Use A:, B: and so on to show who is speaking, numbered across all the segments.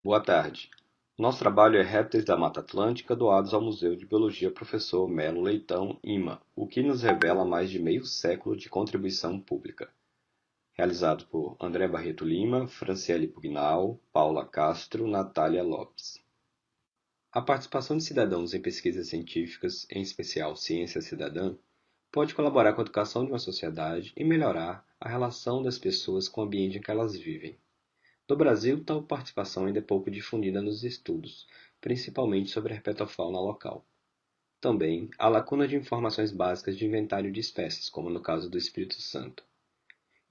A: Boa tarde. Nosso trabalho é Répteis da Mata Atlântica doados ao Museu de Biologia Professor Melo Leitão, IMA, o que nos revela mais de meio século de contribuição pública. Realizado por André Barreto Lima, Franciele Pugnal, Paula Castro, Natália Lopes. A participação de cidadãos em pesquisas científicas, em especial ciência cidadã, pode colaborar com a educação de uma sociedade e melhorar a relação das pessoas com o ambiente em que elas vivem. No Brasil, tal participação ainda é pouco difundida nos estudos, principalmente sobre a herpetofauna local. Também há lacuna de informações básicas de inventário de espécies, como no caso do Espírito Santo.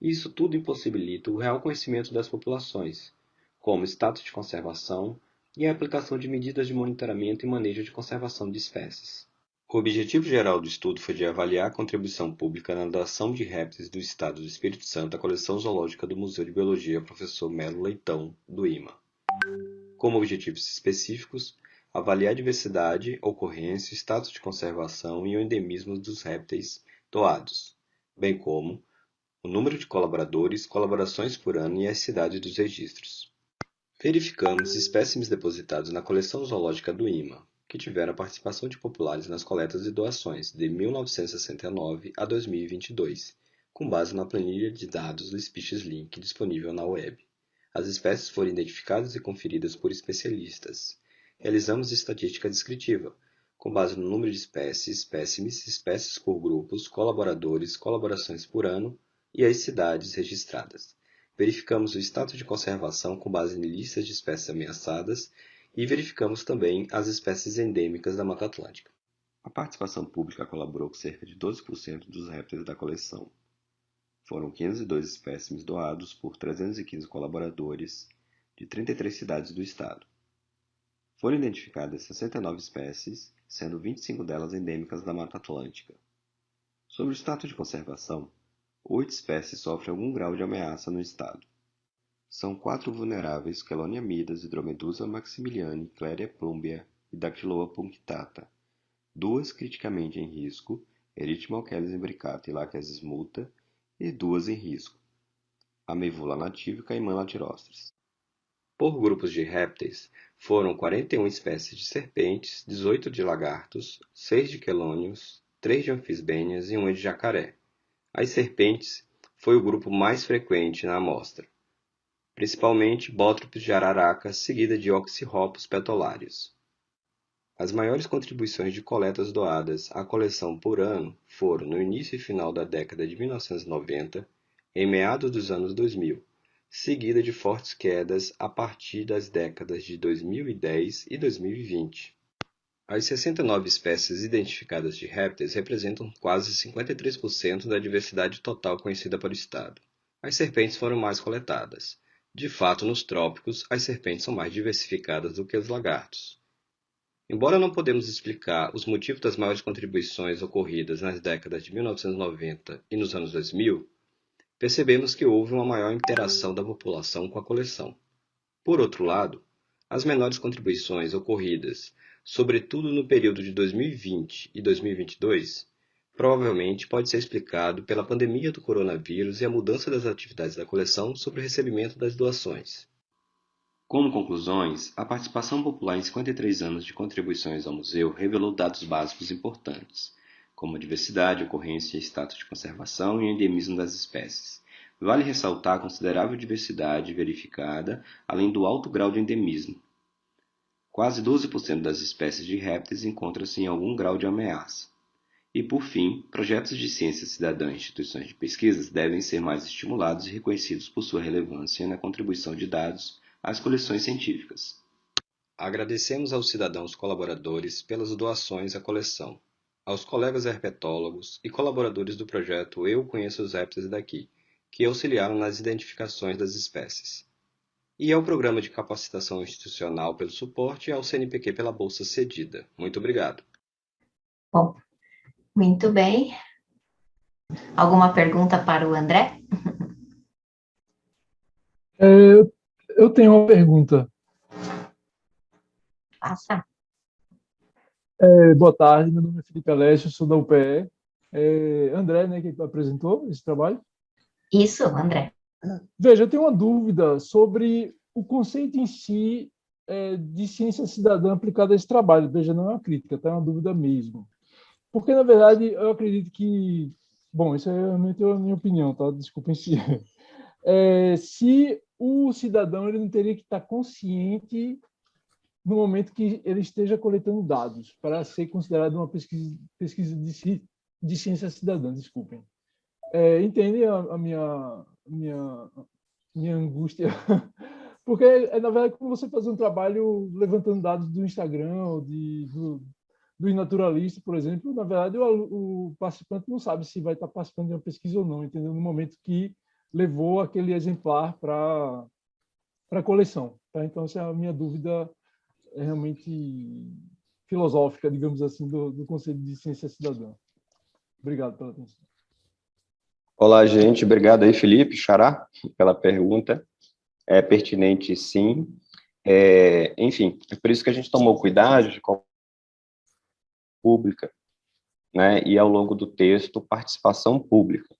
A: Isso tudo impossibilita o real conhecimento das populações, como status de conservação e a aplicação de medidas de monitoramento e manejo de conservação de espécies. O objetivo geral do estudo foi de avaliar a contribuição pública na doação de répteis do Estado do Espírito Santo à coleção zoológica do Museu de Biologia Professor Melo Leitão, do IMA. Como objetivos específicos, avaliar a diversidade, ocorrência, status de conservação e o endemismo dos répteis doados, bem como o número de colaboradores, colaborações por ano e as cidades dos registros. Verificamos espécimes depositados na coleção zoológica do IMA, que tiveram a participação de populares nas coletas e doações de 1969 a 2022, com base na planilha de dados do Species Link disponível na web. As espécies foram identificadas e conferidas por especialistas. Realizamos estatística descritiva, com base no número de espécies, espécimes, espécies por grupos, colaboradores, colaborações por ano e as cidades registradas. Verificamos o status de conservação com base em listas de espécies ameaçadas e verificamos também as espécies endêmicas da Mata Atlântica. A participação pública colaborou com cerca de 12% dos répteis da coleção. Foram 502 espécimes doados por 315 colaboradores de 33 cidades do estado. Foram identificadas 69 espécies, sendo 25 delas endêmicas da Mata Atlântica. Sobre o status de conservação, 8 espécies sofrem algum grau de ameaça no estado. São 4 vulneráveis: Chelonia midas, Hidromedusa maximiliani, Cleria plumbea e Dactyloa punctata. 2 criticamente em risco, Erythromalcheles imbricata e Lachesis multa, e 2 em risco, Ameivola nativa e Caimã latirostris. Por grupos de répteis, foram 41 espécies de serpentes, 18 de lagartos, 6 de quelônios, 3 de anfisbênias e 1 de jacaré. As serpentes foi o grupo mais frequente na amostra, principalmente Bótropos de araraca, seguida de Oxyrhopus petolarius. As maiores contribuições de coletas doadas à coleção por ano foram no início e final da década de 1990, em meados dos anos 2000, seguida de fortes quedas a partir das décadas de 2010 e 2020. As 69 espécies identificadas de répteis representam quase 53% da diversidade total conhecida para o estado. As serpentes foram mais coletadas. De fato, nos trópicos, as serpentes são mais diversificadas do que os lagartos. Embora não podemos explicar os motivos das maiores contribuições ocorridas nas décadas de 1990 e nos anos 2000, percebemos que houve uma maior interação da população com a coleção. Por outro lado, as menores contribuições ocorridas, sobretudo no período de 2020 e 2022, provavelmente pode ser explicado pela pandemia do coronavírus e a mudança das atividades da coleção sobre o recebimento das doações. Como conclusões, a participação popular em 53 anos de contribuições ao museu revelou dados básicos importantes, como a diversidade, ocorrência, status de conservação e endemismo das espécies. Vale ressaltar a considerável diversidade verificada, além do alto grau de endemismo. Quase 12% das espécies de répteis encontram-se em algum grau de ameaça. E, por fim, projetos de ciência cidadã e instituições de pesquisas devem ser mais estimulados e reconhecidos por sua relevância na contribuição de dados às coleções científicas. Agradecemos aos cidadãos colaboradores pelas doações à coleção, aos colegas herpetólogos e colaboradores do projeto Eu Conheço os Répteis Daqui, que auxiliaram nas identificações das espécies, e ao Programa de Capacitação Institucional pelo suporte e ao CNPq pela bolsa cedida. Muito obrigado.
B: Bom, muito bem. Alguma pergunta para o André?
C: Eu tenho uma pergunta.
B: Faça.
C: Boa tarde, meu nome é Felipe Aleixo, sou da UPE. André, né, que apresentou esse trabalho.
B: Isso, André.
C: Veja, eu tenho uma dúvida sobre o conceito em si de ciência cidadã aplicada a esse trabalho. Veja, não é uma crítica, tá? É uma dúvida mesmo. Porque, na verdade, eu acredito que... Bom, isso é realmente a minha opinião, tá? Desculpem se... se o cidadão ele não teria que estar consciente no momento que ele esteja coletando dados para ser considerado uma pesquisa de ciência cidadã, desculpem. Entendem minha angústia? Porque na verdade, como você fazer um trabalho levantando dados do Instagram ou dos naturalistas, por exemplo, na verdade, o participante não sabe se vai estar participando de uma pesquisa ou não, entendeu? No momento que levou aquele exemplar para a coleção. Tá? Então, essa é a minha dúvida realmente filosófica, digamos assim, do conceito de ciência cidadã. Obrigado pela atenção.
A: Olá, gente. Obrigado aí, Felipe Xará, pela pergunta. É pertinente, sim. Enfim, é por isso que a gente tomou cuidado de qual pública, né? E ao longo do texto, participação pública.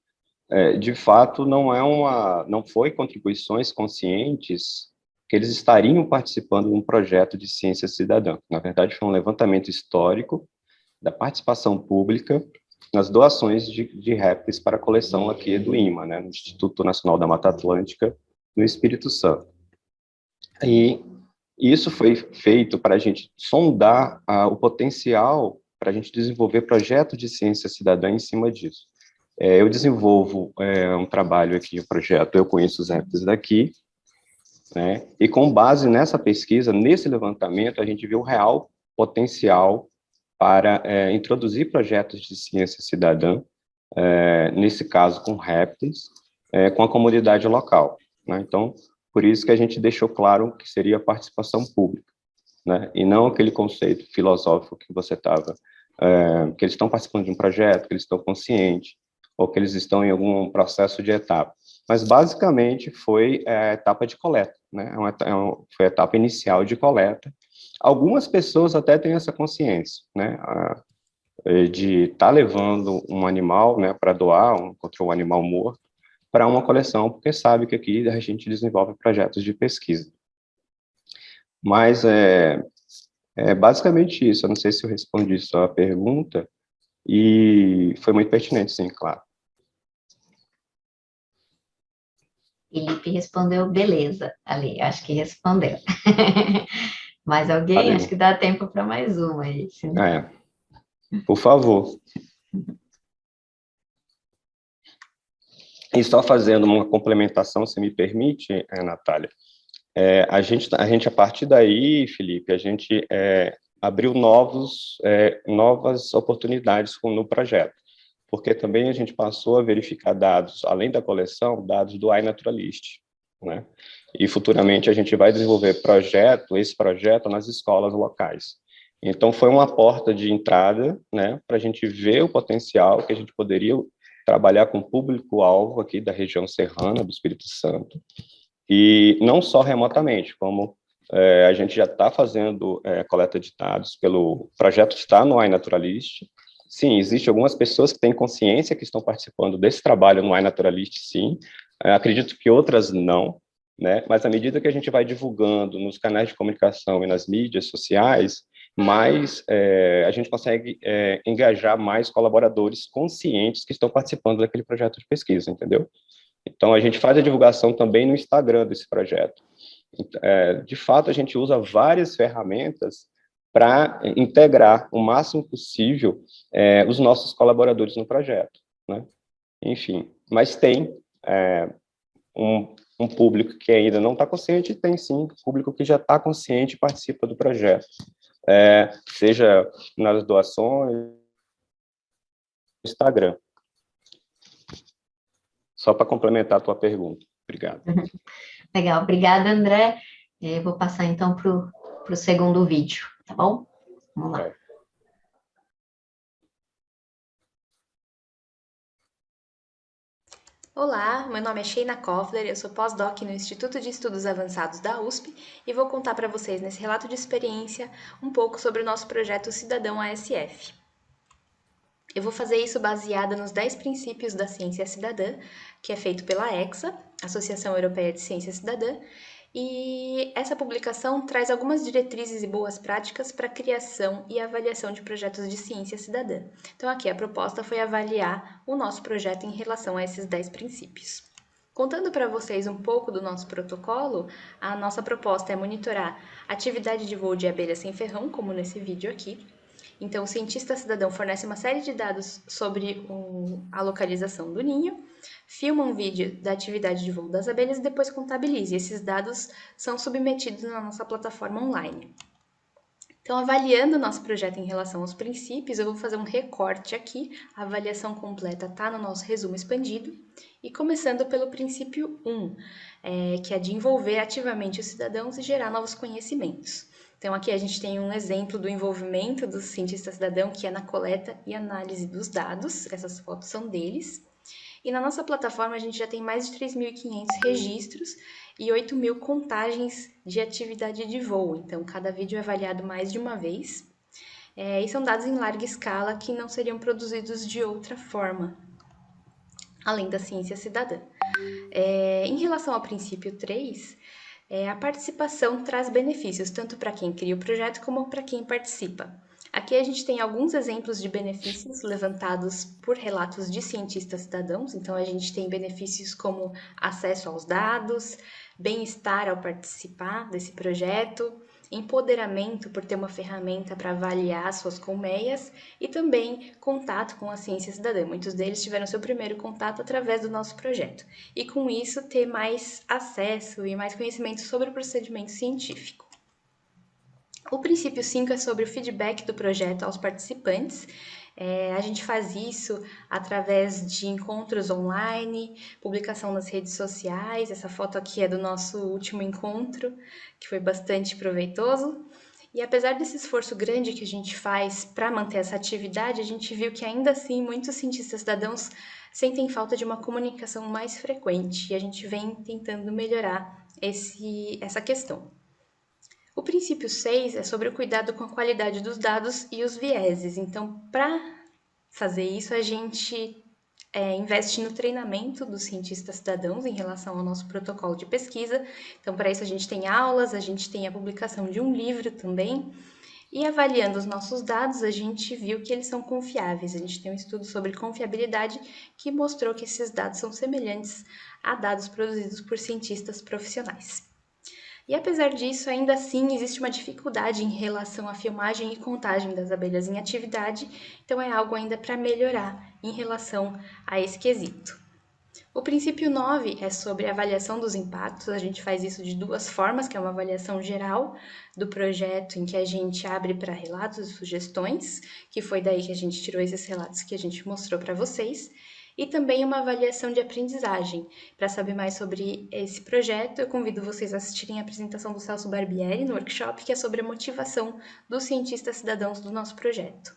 A: De fato, não foi contribuições conscientes que eles estariam participando de um projeto de ciência cidadã. Na verdade, foi um levantamento histórico da participação pública nas doações de répteis para a coleção aqui do IMA, né, no Instituto Nacional da Mata Atlântica, no Espírito Santo. E isso foi feito para a gente sondar o potencial para a gente desenvolver projeto de ciência cidadã em cima disso. Eu desenvolvo um trabalho aqui, um projeto Eu Conheço os Répteis Daqui, né, e com base nessa pesquisa, nesse levantamento, a gente viu o real potencial para introduzir projetos de ciência cidadã, nesse caso com répteis, com a comunidade local, né? Então, por isso que a gente deixou claro que seria a participação pública, né? E não aquele conceito filosófico que você estava, que eles estão participando de um projeto, que eles estão conscientes, ou que eles estão em algum processo de etapa. Mas, basicamente, foi a etapa de coleta, né? Foi a etapa inicial de coleta. Algumas pessoas até têm essa consciência, né? De estar levando um animal, né, para doar, contra um animal morto, para uma coleção, porque sabe que aqui a gente desenvolve projetos de pesquisa. Mas é basicamente isso. Eu não sei se eu respondi só a pergunta, e foi muito pertinente, sim, claro.
B: Felipe respondeu, beleza, ali, acho que respondeu. Mais alguém?
A: Valeu.
B: Acho que dá tempo para mais uma aí.
A: Por favor. E só fazendo uma complementação, se me permite, Natália, a gente, a partir daí, Felipe, a gente abriu novas oportunidades no projeto, porque também a gente passou a verificar dados, além da coleção, dados do iNaturalist, né? E futuramente a gente vai desenvolver esse projeto nas escolas locais. Então, foi uma porta de entrada, né, para a gente ver o potencial que a gente poderia trabalhar com o público-alvo aqui da região serrana do Espírito Santo, e não só remotamente, como a gente já está fazendo coleta de dados pelo projeto, está no iNaturalist. Sim, existem algumas pessoas que têm consciência que estão participando desse trabalho no iNaturalist, sim. Acredito que outras não, né? Mas à medida que a gente vai divulgando nos canais de comunicação e nas mídias sociais, mais a gente consegue engajar mais colaboradores conscientes que estão participando daquele projeto de pesquisa, entendeu? Então, a gente faz a divulgação também no Instagram desse projeto. De fato, a gente usa várias ferramentas para integrar o máximo possível os nossos colaboradores no projeto, né? Enfim, mas tem um público que ainda não está consciente, e tem sim público que já está consciente e participa do projeto, seja nas doações, no Instagram. Só para complementar a tua pergunta. Obrigado.
B: Legal, obrigada, André. Vou passar então para o segundo vídeo, tá bom? Vamos lá.
D: Olá, meu nome é Sheina Koffler, eu sou pós-doc no Instituto de Estudos Avançados da USP e vou contar para vocês nesse relato de experiência um pouco sobre o nosso projeto Cidadão ASF. Eu vou fazer isso baseada nos 10 princípios da ciência cidadã, que é feito pela EXA, Associação Europeia de Ciência Cidadã, E essa publicação traz algumas diretrizes e boas práticas para a criação e avaliação de projetos de ciência cidadã. Então, aqui a proposta foi avaliar o nosso projeto em relação a esses 10 princípios. Contando para vocês um pouco do nosso protocolo, a nossa proposta é monitorar atividade de voo de abelhas sem ferrão, como nesse vídeo aqui. Então, o cientista cidadão fornece uma série de dados sobre a localização do ninho, filma um vídeo da atividade de voo das abelhas e depois contabiliza. E esses dados são submetidos na nossa plataforma online. Então, avaliando o nosso projeto em relação aos princípios, eu vou fazer um recorte aqui. A avaliação completa está no nosso resumo expandido. E começando pelo princípio 1, que é de envolver ativamente os cidadãos e gerar novos conhecimentos. Então, aqui a gente tem um exemplo do envolvimento do cientista cidadão, que é na coleta e análise dos dados. Essas fotos são deles. E na nossa plataforma a gente já tem mais de 3.500 registros e 8.000 contagens de atividade de voo. Então, cada vídeo é avaliado mais de uma vez. E são dados em larga escala que não seriam produzidos de outra forma, além da ciência cidadã. Em relação ao princípio 3, a participação traz benefícios tanto para quem cria o projeto como para quem participa. Aqui a gente tem alguns exemplos de benefícios levantados por relatos de cientistas cidadãos. Então, a gente tem benefícios como acesso aos dados, bem-estar ao participar desse projeto, empoderamento por ter uma ferramenta para avaliar suas colmeias e também contato com a ciência cidadã. Muitos deles tiveram seu primeiro contato através do nosso projeto. E com isso, ter mais acesso e mais conhecimento sobre o procedimento científico. O princípio 5 é sobre o feedback do projeto aos participantes. A gente faz isso através de encontros online, publicação nas redes sociais. Essa foto aqui é do nosso último encontro, que foi bastante proveitoso. E apesar desse esforço grande que a gente faz para manter essa atividade, a gente viu que ainda assim muitos cientistas cidadãos sentem falta de uma comunicação mais frequente e a gente vem tentando melhorar essa questão. O princípio 6 é sobre o cuidado com a qualidade dos dados e os vieses. Então, para fazer isso, a gente investe no treinamento dos cientistas cidadãos em relação ao nosso protocolo de pesquisa. Então, para isso, a gente tem aulas, a gente tem a publicação de um livro também. E avaliando os nossos dados, a gente viu que eles são confiáveis. A gente tem um estudo sobre confiabilidade que mostrou que esses dados são semelhantes a dados produzidos por cientistas profissionais. E apesar disso, ainda assim, existe uma dificuldade em relação à filmagem e contagem das abelhas em atividade, então é algo ainda para melhorar em relação a esse quesito. O princípio 9 é sobre a avaliação dos impactos. A gente faz isso de duas formas, que é uma avaliação geral do projeto, em que a gente abre para relatos e sugestões, que foi daí que a gente tirou esses relatos que a gente mostrou para vocês, e também uma avaliação de aprendizagem. Para saber mais sobre esse projeto, eu convido vocês a assistirem a apresentação do Celso Barbieri no workshop, que é sobre a motivação dos cientistas cidadãos do nosso projeto.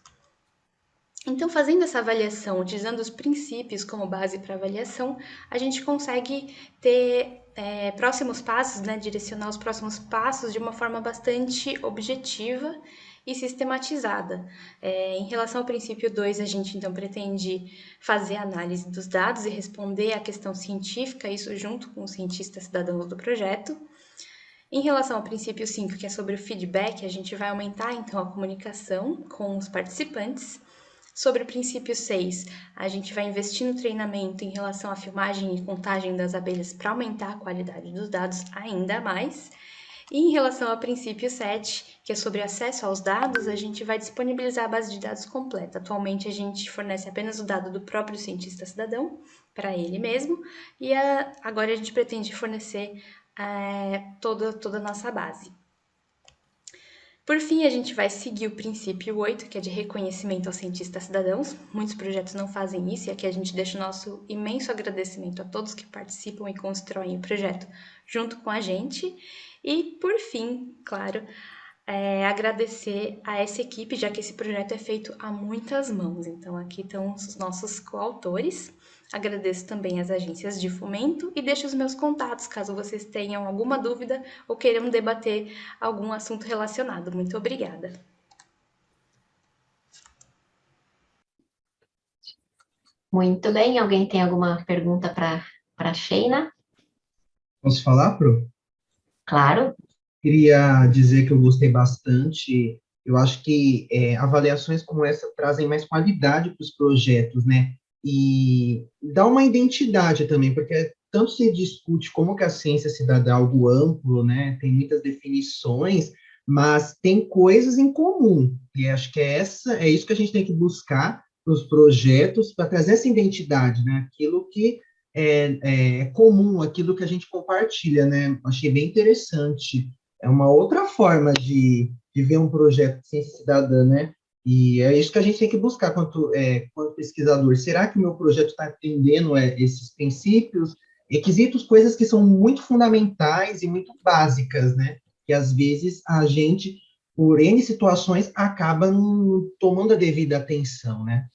D: Então, fazendo essa avaliação, utilizando os princípios como base para avaliação, a gente consegue ter próximos passos, direcionar os próximos passos de uma forma bastante objetiva e sistematizada. Em relação ao princípio 2, a gente então pretende fazer a análise dos dados e responder à questão científica, isso junto com os cientistas cidadãos do projeto. Em relação ao princípio 5, que é sobre o feedback, a gente vai aumentar então a comunicação com os participantes. Sobre o princípio 6, a gente vai investir no treinamento em relação à filmagem e contagem das abelhas para aumentar a qualidade dos dados ainda mais. E em relação ao princípio 7, que é sobre acesso aos dados, a gente vai disponibilizar a base de dados completa. Atualmente, a gente fornece apenas o dado do próprio cientista cidadão, para ele mesmo, e agora a gente pretende fornecer toda a nossa base. Por fim, a gente vai seguir o princípio 8, que é de reconhecimento aos cientistas cidadãos. Muitos projetos não fazem isso, e aqui a gente deixa o nosso imenso agradecimento a todos que participam e constroem o projeto junto com a gente. E, por fim, claro, agradecer a essa equipe, já que esse projeto é feito a muitas mãos. Então, aqui estão os nossos coautores. Agradeço também as agências de fomento e deixo os meus contatos, caso vocês tenham alguma dúvida ou queiram debater algum assunto relacionado. Muito obrigada.
B: Muito bem, alguém tem alguma pergunta para a Sheina?
E: Posso falar, Pro?
B: Claro.
E: Queria dizer que eu gostei bastante. Eu acho que avaliações como essa trazem mais qualidade para os projetos, né? E dá uma identidade também, porque tanto se discute como que a ciência cidadã é algo amplo, né? Tem muitas definições, mas tem coisas em comum. E acho que é isso que a gente tem que buscar nos projetos para trazer essa identidade, né? Aquilo que é comum, aquilo que a gente compartilha, né? Achei bem interessante. É uma outra forma de ver um projeto de ciência cidadã, né? E é isso que a gente tem que buscar quanto pesquisador. Será que o meu projeto está atendendo esses princípios, requisitos, coisas que são muito fundamentais e muito básicas, né? Que às vezes a gente, por N situações, acaba não tomando a devida atenção, né?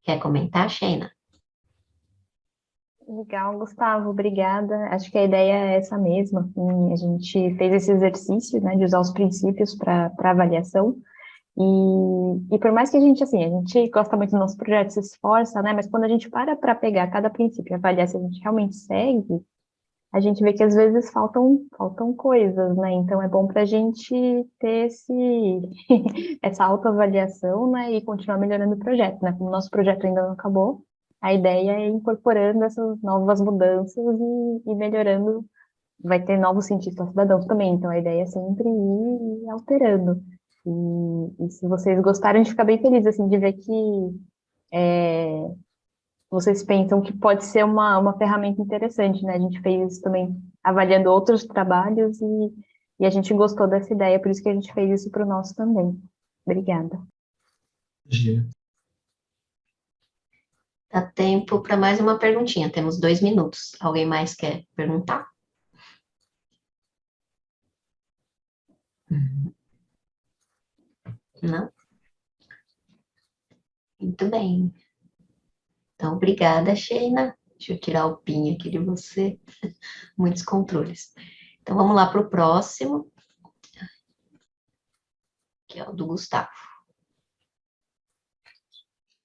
B: Quer comentar, Sheina?
F: Legal, Gustavo, obrigada. Acho que a ideia é essa mesma. A gente fez esse exercício, né, de usar os princípios para avaliação. E por mais que a gente gosta muito do nosso projeto, se esforça, né, mas quando a gente para pegar cada princípio e avaliar se a gente realmente segue, a gente vê que às vezes faltam coisas, né? Então é bom para a gente ter essa autoavaliação, né, e continuar melhorando o projeto, né? Como o nosso projeto ainda não acabou, a ideia é ir incorporando essas novas mudanças e melhorando. Vai ter novos cientistas cidadãos também, então a ideia é sempre ir alterando. E se vocês gostarem, a gente fica bem feliz assim, de ver que vocês pensam que pode ser uma ferramenta interessante, né? A gente fez isso também avaliando outros trabalhos e a gente gostou dessa ideia, por isso que a gente fez isso para o nosso também. Obrigada.
E: Imagina.
B: Dá tempo para mais uma perguntinha. Temos 2 minutos. Alguém mais quer perguntar? Não? Muito bem. Então, obrigada, Sheina. Deixa eu tirar o PIN aqui de você. Muitos controles. Então, vamos lá para o próximo, que é o do Gustavo.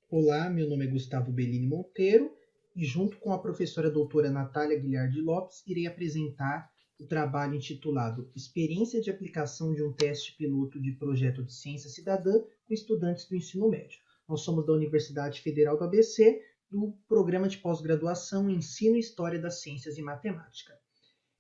E: Olá, meu nome é Gustavo Bellini Monteiro e junto com a professora doutora Natália Guilherme Lopes, irei apresentar o trabalho intitulado Experiência de aplicação de um teste piloto de projeto de ciência cidadã com estudantes do ensino médio. Nós somos da Universidade Federal do ABC, do Programa de Pós-Graduação em Ensino e História das Ciências e Matemática.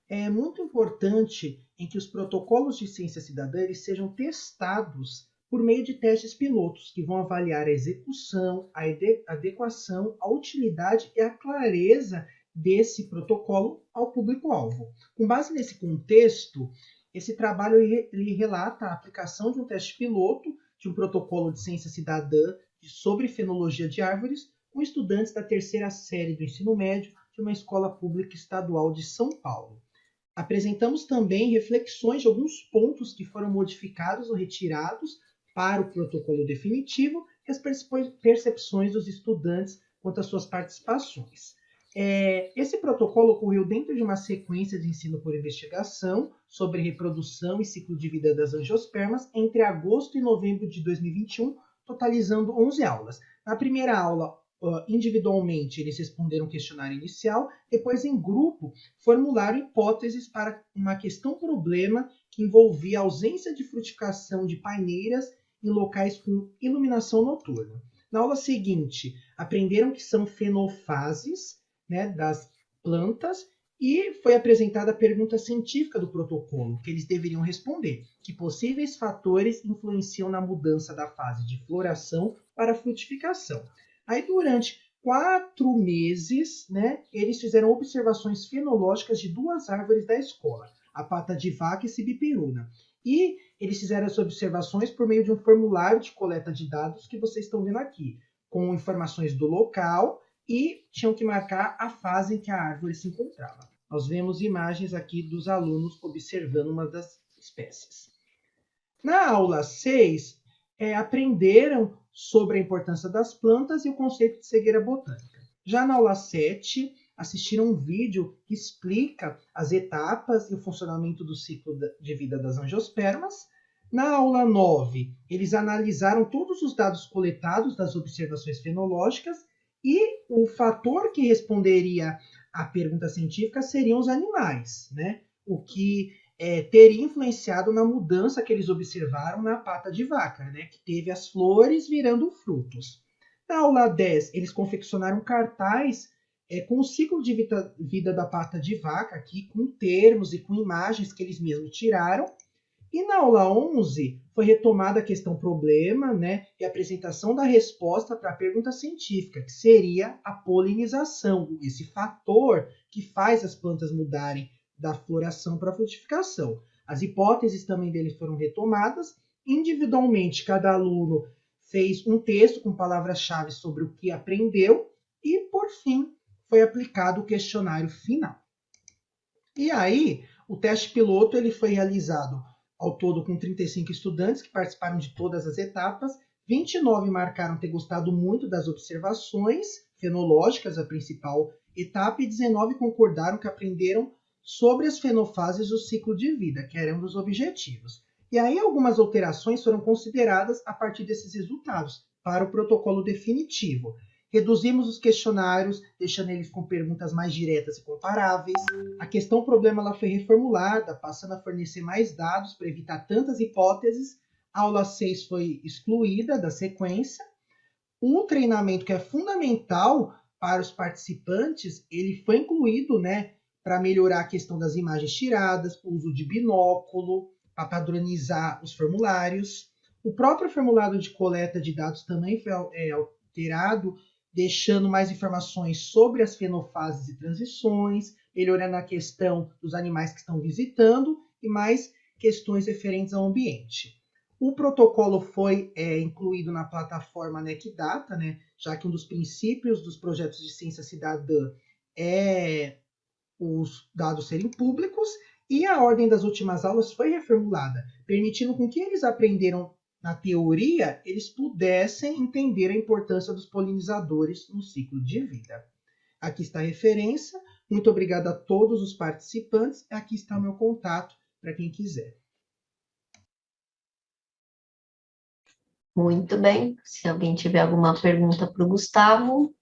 E: É muito importante em que os protocolos de ciência cidadã eles sejam testados por meio de testes pilotos, que vão avaliar a execução, a adequação, a utilidade e a clareza desse protocolo ao público-alvo. Com base nesse contexto, esse trabalho ele relata a aplicação de um teste piloto de um protocolo de ciência cidadã sobre fenologia de árvores com estudantes da terceira série do ensino médio de uma escola pública estadual de São Paulo. Apresentamos também reflexões de alguns pontos que foram modificados ou retirados para o protocolo definitivo e as percepções dos estudantes quanto às suas participações. Esse protocolo ocorreu dentro de uma sequência de ensino por investigação sobre reprodução e ciclo de vida das angiospermas entre agosto e novembro de 2021, totalizando 11 aulas. Na primeira aula, individualmente, eles responderam um questionário inicial, depois em grupo formularam hipóteses para uma questão-problema que envolvia a ausência de frutificação de paineiras em locais com iluminação noturna. Na aula seguinte, aprenderam que são fenofases, né, das plantas e foi apresentada a pergunta científica do protocolo, que eles deveriam responder, que possíveis fatores influenciam na mudança da fase de floração para a frutificação. Aí, durante 4 meses, né, eles fizeram observações fenológicas de 2 árvores da escola, a pata de vaca e cibiperuna. E eles fizeram as observações por meio de um formulário de coleta de dados que vocês estão vendo aqui, com informações do local e tinham que marcar a fase em que a árvore se encontrava. Nós vemos imagens aqui dos alunos observando uma das espécies. Na aula 6, aprenderam sobre a importância das plantas e o conceito de cegueira botânica. Já na aula 7, assistiram um vídeo que explica as etapas e o funcionamento do ciclo de vida das angiospermas. Na aula 9, eles analisaram todos os dados coletados das observações fenológicas e o fator que responderia a pergunta científica seriam os animais, né? O que teria influenciado na mudança que eles observaram na pata de vaca, né? Que teve as flores virando frutos. Na aula 10, eles confeccionaram um cartaz com o ciclo de vida da pata de vaca, aqui com termos e com imagens que eles mesmos tiraram. E na aula 11, foi retomada a questão problema, né, e a apresentação da resposta para a pergunta científica, que seria a polinização, esse fator que faz as plantas mudarem da floração para a frutificação. As hipóteses também deles foram retomadas. Individualmente, cada aluno fez um texto com palavras-chave sobre o que aprendeu e, por fim, foi aplicado o questionário final. E aí, o teste piloto ele foi realizado ao todo com 35 estudantes que participaram de todas as etapas. 29 marcaram ter gostado muito das observações fenológicas, a principal etapa, e 19 concordaram que aprenderam sobre as fenofases do ciclo de vida, que era um dos objetivos. E aí algumas alterações foram consideradas a partir desses resultados para o protocolo definitivo. Reduzimos os questionários, deixando eles com perguntas mais diretas e comparáveis. A questão problema ela foi reformulada, passando a fornecer mais dados para evitar tantas hipóteses. A aula 6 foi excluída da sequência. Um treinamento que é fundamental para os participantes, ele foi incluído, né, para melhorar a questão das imagens tiradas, o uso de binóculo, para padronizar os formulários. O próprio formulário de coleta de dados também foi alterado, deixando mais informações sobre as fenofases e transições, melhorando a questão dos animais que estão visitando e mais questões referentes ao ambiente. O protocolo foi incluído na plataforma NecData, né, já que um dos princípios dos projetos de ciência cidadã é os dados serem públicos, e a ordem das últimas aulas foi reformulada, permitindo com que eles aprenderam na teoria, eles pudessem entender a importância dos polinizadores no ciclo de vida. Aqui está a referência. Muito obrigado a todos os participantes. Aqui está o meu contato para quem quiser.
B: Muito bem. Se alguém tiver alguma pergunta para o Gustavo.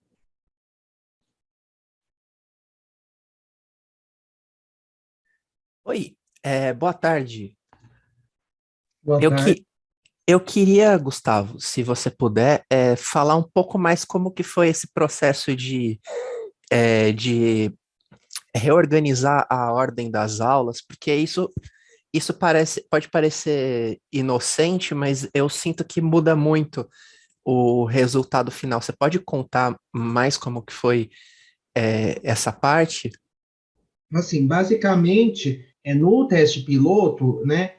G: Oi, boa tarde.
E: Boa tarde.
G: Eu queria, Gustavo, se você puder, falar um pouco mais como que foi esse processo de reorganizar a ordem das aulas, porque isso pode parecer inocente, mas eu sinto que muda muito o resultado final. Você pode contar mais como que foi essa parte?
E: Assim, basicamente, no teste piloto, né,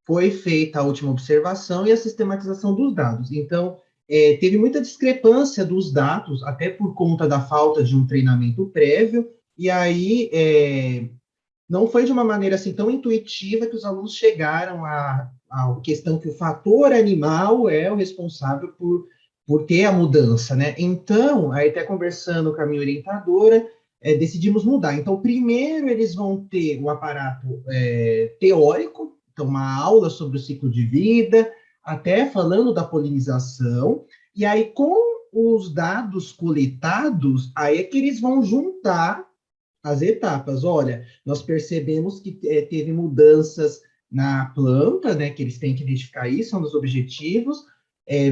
E: foi feita a última observação e a sistematização dos dados. Então, teve muita discrepância dos dados, até por conta da falta de um treinamento prévio, e aí não foi de uma maneira assim tão intuitiva que os alunos chegaram à questão que o fator animal é o responsável por ter a mudança, né? Então, aí até conversando com a minha orientadora, decidimos mudar. Então, primeiro eles vão ter o aparato teórico, então uma aula sobre o ciclo de vida, até falando da polinização, e aí com os dados coletados, aí é que eles vão juntar as etapas. Olha, nós percebemos que teve mudanças na planta, né, que eles têm que identificar isso, é um dos objetivos.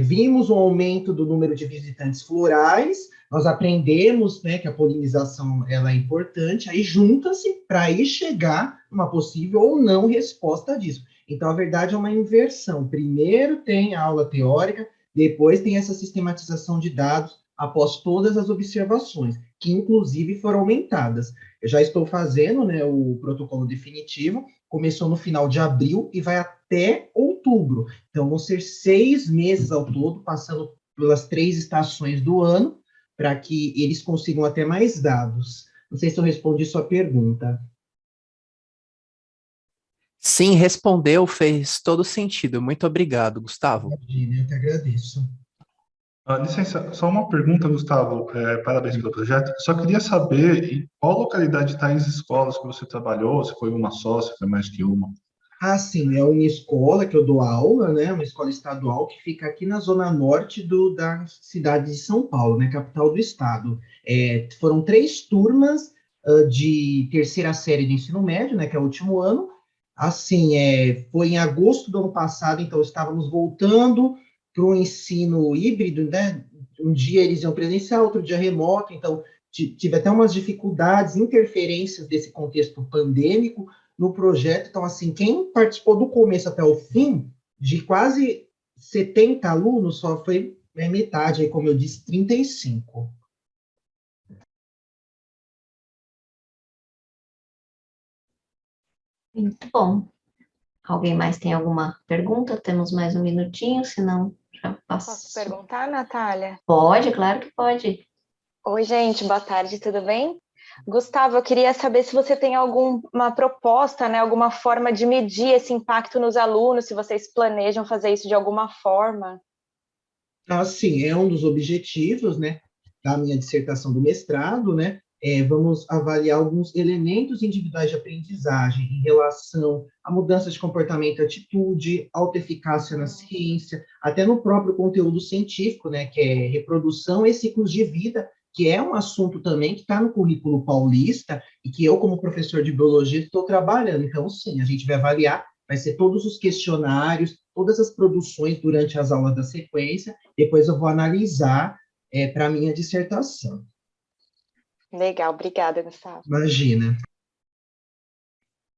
E: Vimos um aumento do número de visitantes florais, nós aprendemos, né, que a polinização ela é importante, aí junta-se para aí chegar uma possível ou não resposta disso. Então, a verdade é uma inversão. Primeiro tem a aula teórica, depois tem essa sistematização de dados após todas as observações, que inclusive foram aumentadas. Eu já estou fazendo, né, o protocolo definitivo, começou no final de abril e vai até outubro. Então, vão ser 6 meses ao todo, passando pelas 3 estações do ano, para que eles consigam até mais dados. Não sei se eu respondi sua pergunta.
G: Sim, respondeu, fez todo sentido. Muito obrigado, Gustavo.
E: Imagina, eu que agradeço.
H: Licença, só uma pergunta, Gustavo. Parabéns pelo projeto. Só queria saber em qual localidade está as escolas que você trabalhou, se foi uma só, se foi mais que uma.
E: Ah, sim, é uma escola que eu dou aula, né? Uma escola estadual que fica aqui na zona norte da cidade de São Paulo, né? Capital do estado. Foram 3 turmas de terceira série do ensino médio, né? Que é o último ano. Assim, foi em agosto do ano passado, então estávamos voltando para o ensino híbrido, né? Um dia eles iam presencial, outro dia remoto, então tive até umas dificuldades, interferências desse contexto pandêmico no projeto. Então, assim, quem participou do começo até o fim, de quase 70 alunos, só foi metade, aí, como eu disse, 35.
B: Muito bom. Alguém mais tem alguma pergunta? Temos mais um minutinho, senão já
I: Posso
B: passo.
I: perguntar, Natália?
B: Pode, claro que pode.
I: Oi, gente, boa tarde, tudo bem? Gustavo, eu queria saber se você tem alguma proposta, né, alguma forma de medir esse impacto nos alunos, se vocês planejam fazer isso de alguma forma.
E: Assim, é um dos objetivos, né, da minha dissertação do mestrado, né? Vamos avaliar alguns elementos individuais de aprendizagem em relação a mudanças de comportamento e atitude, autoeficácia na ciência, até no próprio conteúdo científico, né, que é reprodução e ciclos de vida, que é um assunto também que está no currículo paulista e que eu, como professor de biologia, estou trabalhando. Então, sim, a gente vai avaliar, vai ser todos os questionários, todas as produções durante as aulas da sequência, depois eu vou analisar para a minha dissertação.
I: Legal, obrigada, Gustavo.
E: Imagina.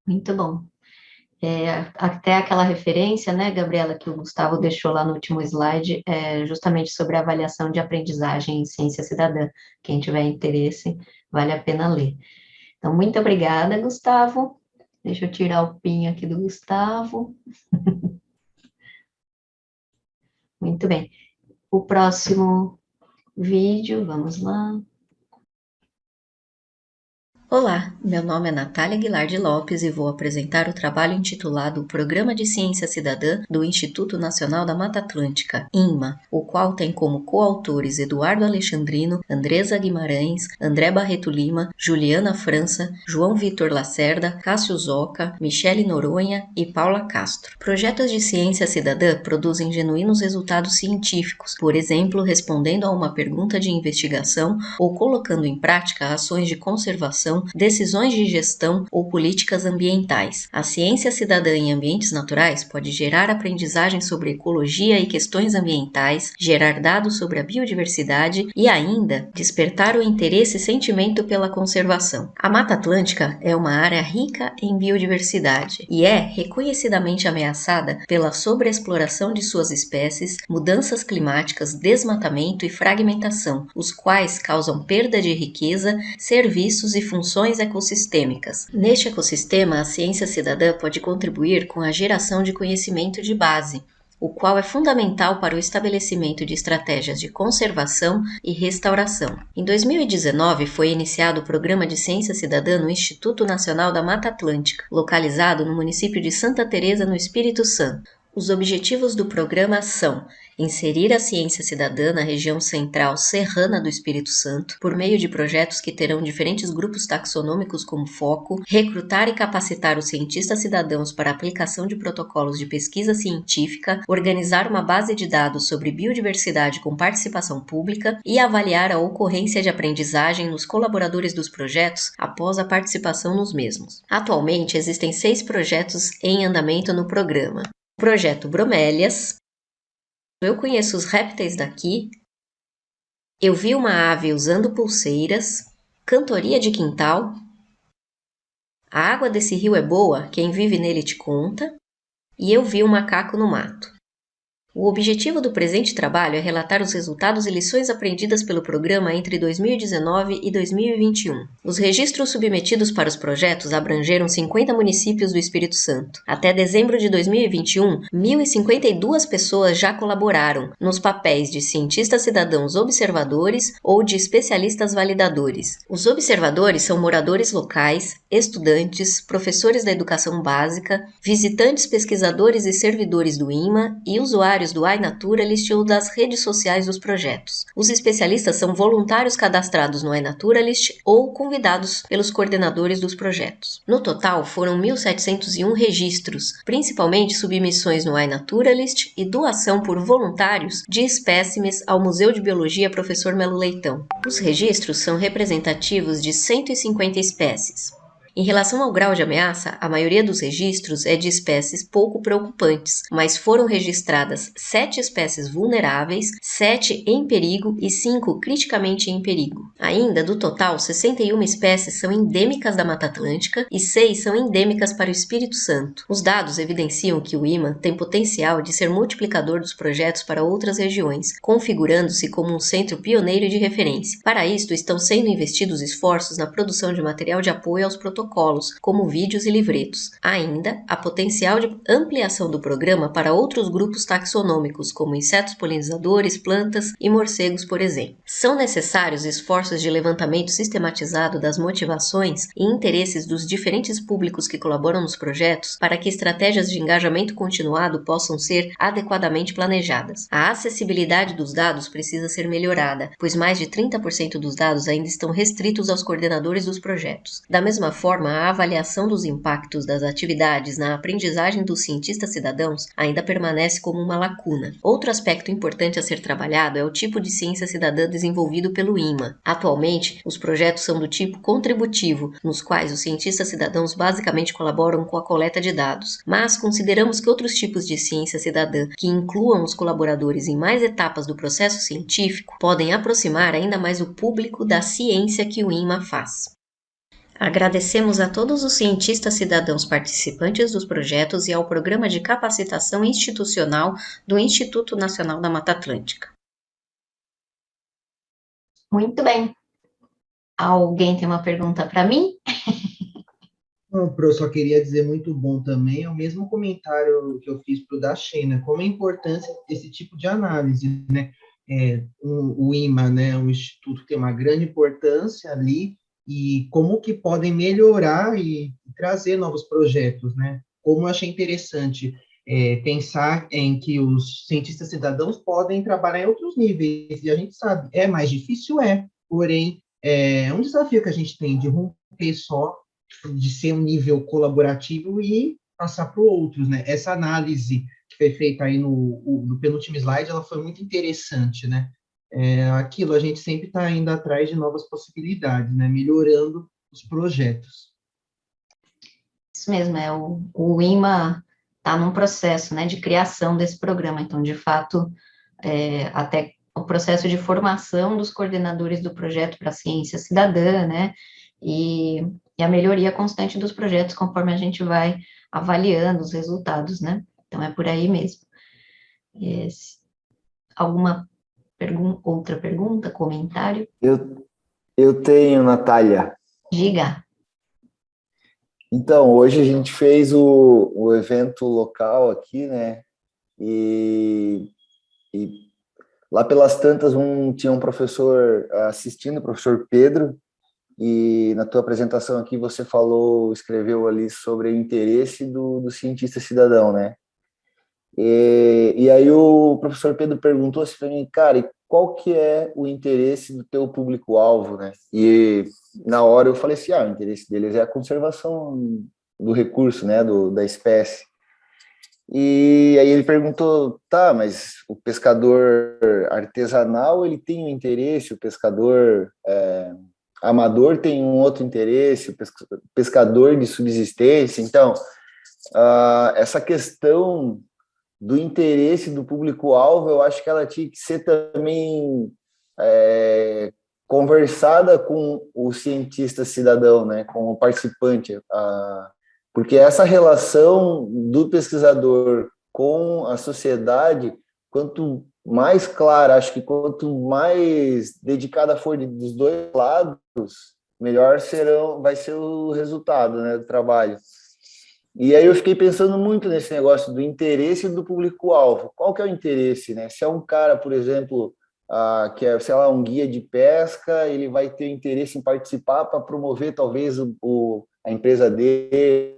B: Muito bom. Até aquela referência, né, Gabriela, que o Gustavo deixou lá no último slide, justamente sobre a avaliação de aprendizagem em ciência cidadã. Quem tiver interesse, vale a pena ler. Então, muito obrigada, Gustavo. Deixa eu tirar o pin aqui do Gustavo. Muito bem. O próximo vídeo, vamos lá.
J: Olá, meu nome é Natália Aguilar de Lopes e vou apresentar o trabalho intitulado Programa de Ciência Cidadã do Instituto Nacional da Mata Atlântica, INMA, o qual tem como coautores Eduardo Alexandrino, Andresa Guimarães, André Barreto Lima, Juliana França, João Vitor Lacerda, Cássio Zoca, Michele Noronha e Paula Castro. Projetos de ciência cidadã produzem genuínos resultados científicos, por exemplo, respondendo a uma pergunta de investigação ou colocando em prática ações de conservação, decisões de gestão ou políticas ambientais. A ciência cidadã em ambientes naturais pode gerar aprendizagem sobre ecologia e questões ambientais, gerar dados sobre a biodiversidade e ainda despertar o interesse e sentimento pela conservação. A Mata Atlântica é uma área rica em biodiversidade e é reconhecidamente ameaçada pela sobreexploração de suas espécies, mudanças climáticas, desmatamento e fragmentação, os quais causam perda de riqueza, serviços e funções ecossistêmicas. Neste ecossistema, a ciência cidadã pode contribuir com a geração de conhecimento de base, o qual é fundamental para o estabelecimento de estratégias de conservação e restauração. Em 2019, foi iniciado o Programa de Ciência Cidadã no Instituto Nacional da Mata Atlântica, localizado no município de Santa Teresa, no Espírito Santo. Os objetivos do programa são inserir a ciência cidadã na região central serrana do Espírito Santo, por meio de projetos que terão diferentes grupos taxonômicos como foco, recrutar e capacitar os cientistas cidadãos para a aplicação de protocolos de pesquisa científica, organizar uma base de dados sobre biodiversidade com participação pública e avaliar a ocorrência de aprendizagem nos colaboradores dos projetos após a participação nos mesmos. Atualmente, existem 6 projetos em andamento no programa. Projeto Bromélias. Eu conheço os répteis daqui. Eu vi uma ave usando pulseiras. Cantoria de quintal. A água desse rio é boa, quem vive nele te conta. E eu vi um macaco no mato. O objetivo do presente trabalho é relatar os resultados e lições aprendidas pelo programa entre 2019 e 2021. Os registros submetidos para os projetos abrangeram 50 municípios do Espírito Santo. Até dezembro de 2021, 1.052 pessoas já colaboraram nos papéis de cientistas cidadãos observadores ou de especialistas validadores. Os observadores são moradores locais, estudantes, professores da educação básica, visitantes, pesquisadores e servidores do INMA e usuários usuários do iNaturalist ou das redes sociais dos projetos. Os especialistas são voluntários cadastrados no iNaturalist ou convidados pelos coordenadores dos projetos. No total, foram 1.701 registros, principalmente submissões no iNaturalist e doação por voluntários de espécimes ao Museu de Biologia Professor Melo Leitão. Os registros são representativos de 150 espécies. Em relação ao grau de ameaça, a maioria dos registros é de espécies pouco preocupantes, mas foram registradas 7 espécies vulneráveis, 7 em perigo e 5 criticamente em perigo. Ainda, do total, 61 espécies são endêmicas da Mata Atlântica e 6 são endêmicas para o Espírito Santo. Os dados evidenciam que o IMA tem potencial de ser multiplicador dos projetos para outras regiões, configurando-se como um centro pioneiro de referência. Para isto, estão sendo investidos esforços na produção de material de apoio aos protocolos, como vídeos e livretos. Ainda, há potencial de ampliação do programa para outros grupos taxonômicos, como insetos polinizadores, plantas e morcegos, por exemplo. São necessários esforços de levantamento sistematizado das motivações e interesses dos diferentes públicos que colaboram nos projetos para que estratégias de engajamento continuado possam ser adequadamente planejadas. A acessibilidade dos dados precisa ser melhorada, pois mais de 30% dos dados ainda estão restritos aos coordenadores dos projetos. Da mesma forma, a avaliação dos impactos das atividades na aprendizagem dos cientistas cidadãos ainda permanece como uma lacuna. Outro aspecto importante a ser trabalhado é o tipo de ciência cidadã desenvolvido pelo IMA. Atualmente, os projetos são do tipo contributivo, nos quais os cientistas cidadãos basicamente colaboram com a coleta de dados, mas consideramos que outros tipos de ciência cidadã que incluam os colaboradores em mais etapas do processo científico podem aproximar ainda mais o público da ciência que o IMA faz. Agradecemos a todos os cientistas cidadãos participantes dos projetos e ao Programa de Capacitação Institucional do Instituto Nacional da Mata Atlântica.
B: Muito bem. Alguém tem uma pergunta para mim?
E: Não, Pro, só queria dizer muito bom também, é o mesmo comentário que eu fiz para o da Sheina, como é importante esse tipo de análise, né? O IMA, né, um instituto que tem uma grande importância ali, e como que podem melhorar e trazer novos projetos, né? Como eu achei interessante pensar em que os cientistas cidadãos podem trabalhar em outros níveis, e a gente sabe, é mais difícil, porém, é um desafio que a gente tem de romper só, de ser um nível colaborativo e passar para outros, né? Essa análise que foi feita aí no penúltimo slide, ela foi muito interessante, né? Aquilo, a gente sempre está indo atrás de novas possibilidades, né? Melhorando os projetos.
B: Isso mesmo, o IMA está num processo, né, de criação desse programa, então, de fato, até o processo de formação dos coordenadores do projeto para a ciência cidadã, né, e a melhoria constante dos projetos conforme a gente vai avaliando os resultados, né, então é por aí mesmo. Alguma outra pergunta, comentário?
K: Eu tenho, Natália.
B: Diga.
K: Então, hoje a gente fez o evento local aqui, né? E lá pelas tantas tinha um professor assistindo, o professor Pedro, e na tua apresentação aqui você escreveu ali sobre o interesse do cientista cidadão, né? E aí o professor Pedro perguntou assim para mim, cara, e qual que é o interesse do teu público-alvo, né? E na hora eu falei assim, o interesse deles é a conservação do recurso, né, da espécie. E aí ele perguntou, tá, mas o pescador artesanal, ele tem um interesse, o pescador amador tem um outro interesse, o pescador de subsistência. Então, essa questão do interesse do público-alvo, eu acho que ela tinha que ser também conversada com o cientista cidadão, né, com o participante, porque essa relação do pesquisador com a sociedade, quanto mais clara, acho que quanto mais dedicada for dos dois lados, melhor vai ser o resultado, né, do trabalho. E aí eu fiquei pensando muito nesse negócio do interesse do público-alvo. Qual que é o interesse, né? Se é um cara, por exemplo, que é, sei lá, um guia de pesca, ele vai ter interesse em participar para promover, talvez, a empresa dele,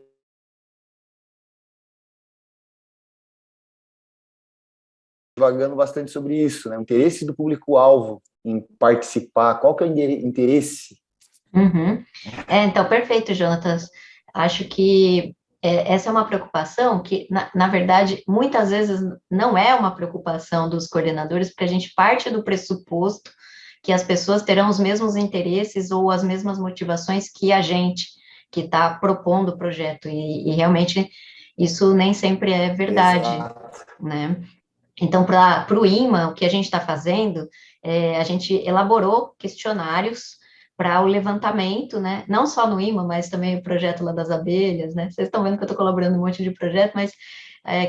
K: divagando bastante sobre isso, né? O interesse do público-alvo em participar, qual que é o interesse?
B: Uhum. Então, perfeito, Jonatas. Acho que essa é uma preocupação que, na verdade, muitas vezes não é uma preocupação dos coordenadores, porque a gente parte do pressuposto que as pessoas terão os mesmos interesses ou as mesmas motivações que a gente, que está propondo o projeto, e realmente isso nem sempre é verdade,
K: Exato.
B: né? Então, para o IMA, o que a gente está fazendo, a gente elaborou questionários para o levantamento, né? Não só no IMA, mas também o projeto lá das abelhas, né? Vocês estão vendo que eu estou colaborando em um monte de projeto, mas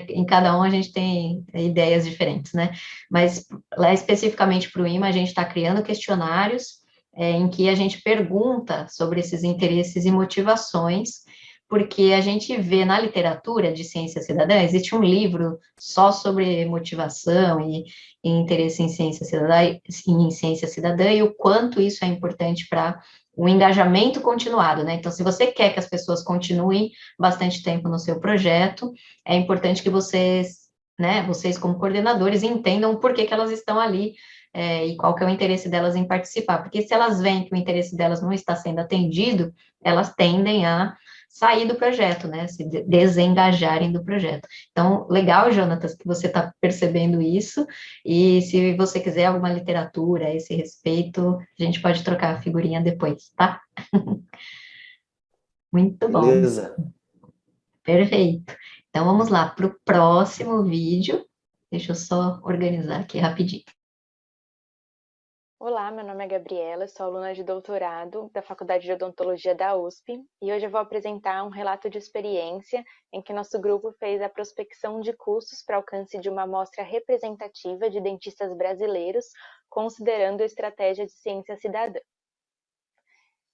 B: em cada um a gente tem ideias diferentes, né? Mas lá especificamente para o IMA, a gente está criando questionários em que a gente pergunta sobre esses interesses e motivações, porque a gente vê na literatura de ciência cidadã, existe um livro só sobre motivação e interesse em ciência cidadã e o quanto isso é importante para o engajamento continuado, né? Então, se você quer que as pessoas continuem bastante tempo no seu projeto, é importante que vocês, né, vocês como coordenadores, entendam por que elas estão ali e qual que é o interesse delas em participar, porque se elas veem que o interesse delas não está sendo atendido, elas tendem a sair do projeto, né, se desengajarem do projeto. Então, legal, Jonatas, que você está percebendo isso, e se você quiser alguma literatura a esse respeito, a gente pode trocar a figurinha depois, tá? Muito bom.
K: Beleza.
B: Perfeito. Então, vamos lá para o próximo vídeo. Deixa eu só organizar aqui rapidinho.
I: Olá, meu nome é Gabriela, sou aluna de doutorado da Faculdade de Odontologia da USP e hoje eu vou apresentar um relato de experiência em que nosso grupo fez a prospecção de custos para alcance de uma amostra representativa de dentistas brasileiros, considerando a estratégia de ciência cidadã.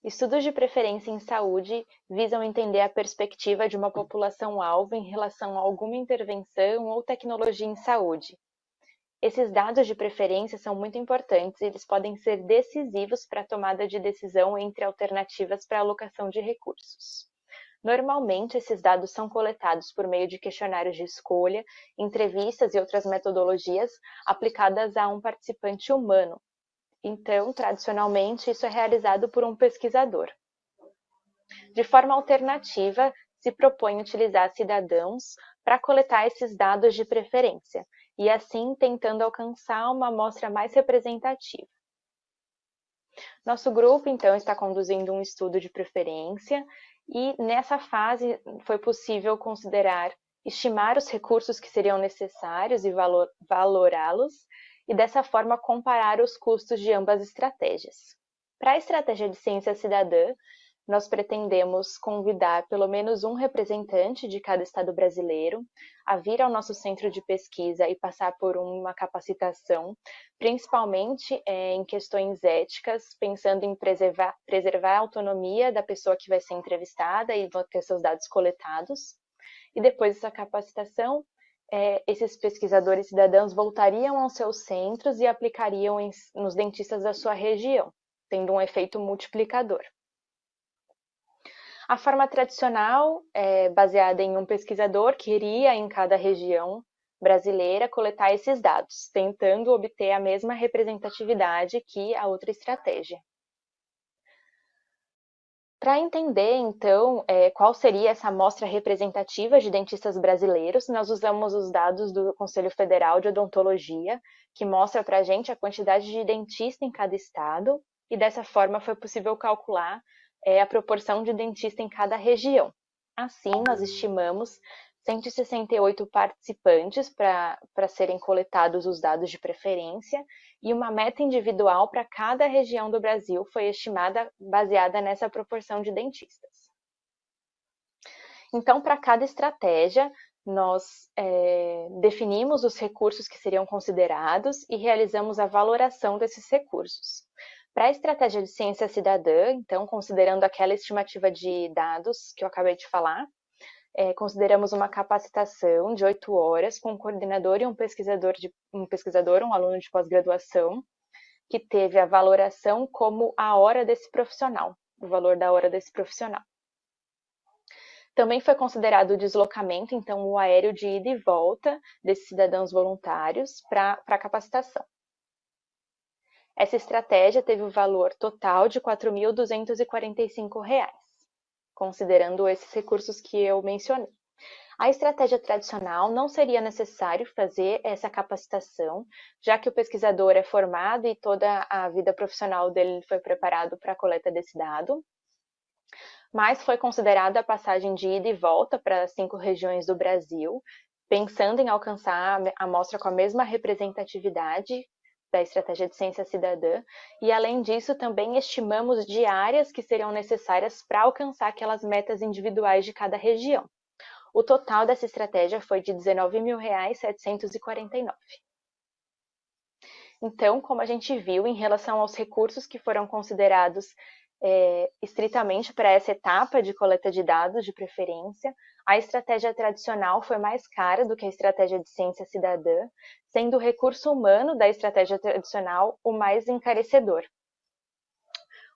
I: Estudos de preferência em saúde visam entender a perspectiva de uma população-alvo em relação a alguma intervenção ou tecnologia em saúde. Esses dados de preferência são muito importantes e eles podem ser decisivos para a tomada de decisão entre alternativas para alocação de recursos. Normalmente, esses dados são coletados por meio de questionários de escolha, entrevistas e outras metodologias aplicadas a um participante humano. Então, tradicionalmente, isso é realizado por um pesquisador. De forma alternativa, se propõe utilizar cidadãos para coletar esses dados de preferência, e assim tentando alcançar uma amostra mais representativa. Nosso grupo, então, está conduzindo um estudo de preferência e nessa fase foi possível estimar os recursos que seriam necessários e valorá-los e dessa forma comparar os custos de ambas estratégias. Para a estratégia de ciência cidadã, nós pretendemos convidar pelo menos um representante de cada estado brasileiro a vir ao nosso centro de pesquisa e passar por uma capacitação, principalmente em questões éticas, pensando em preservar a autonomia da pessoa que vai ser entrevistada e vai ter seus dados coletados. E depois dessa capacitação, esses pesquisadores cidadãos voltariam aos seus centros e aplicariam nos dentistas da sua região, tendo um efeito multiplicador. A forma tradicional é baseada em um pesquisador que iria em cada região brasileira coletar esses dados, tentando obter a mesma representatividade que a outra estratégia. Para entender, então, qual seria essa amostra representativa de dentistas brasileiros, nós usamos os dados do Conselho Federal de Odontologia, que mostra para a gente a quantidade de dentista em cada estado, e dessa forma foi possível calcular a proporção de dentista em cada região. Assim, nós estimamos 168 participantes para serem coletados os dados de preferência e uma meta individual para cada região do Brasil foi estimada baseada nessa proporção de dentistas. Então, para cada estratégia, nós definimos os recursos que seriam considerados e realizamos a valoração desses recursos. Para a estratégia de ciência cidadã, então, considerando aquela estimativa de dados que eu acabei de falar, consideramos uma capacitação de 8 horas com um coordenador e um pesquisador, um aluno de pós-graduação, que teve a valoração como a hora desse profissional, o valor da hora desse profissional. Também foi considerado o deslocamento, então o aéreo de ida e volta desses cidadãos voluntários para a capacitação. Essa estratégia teve o valor total de R$ 4.245, considerando esses recursos que eu mencionei. A estratégia tradicional não seria necessário fazer essa capacitação, já que o pesquisador é formado e toda a vida profissional dele foi preparado para a coleta desse dado, mas foi considerada a passagem de ida e volta para 5 regiões do Brasil, pensando em alcançar a amostra com a mesma representatividade da estratégia de ciência cidadã, e além disso também estimamos diárias que seriam necessárias para alcançar aquelas metas individuais de cada região. O total dessa estratégia foi de R$ 19.749. Então, como a gente viu, em relação aos recursos que foram considerados estritamente para essa etapa de coleta de dados de preferência, a estratégia tradicional foi mais cara do que a estratégia de ciência cidadã, sendo o recurso humano da estratégia tradicional o mais encarecedor.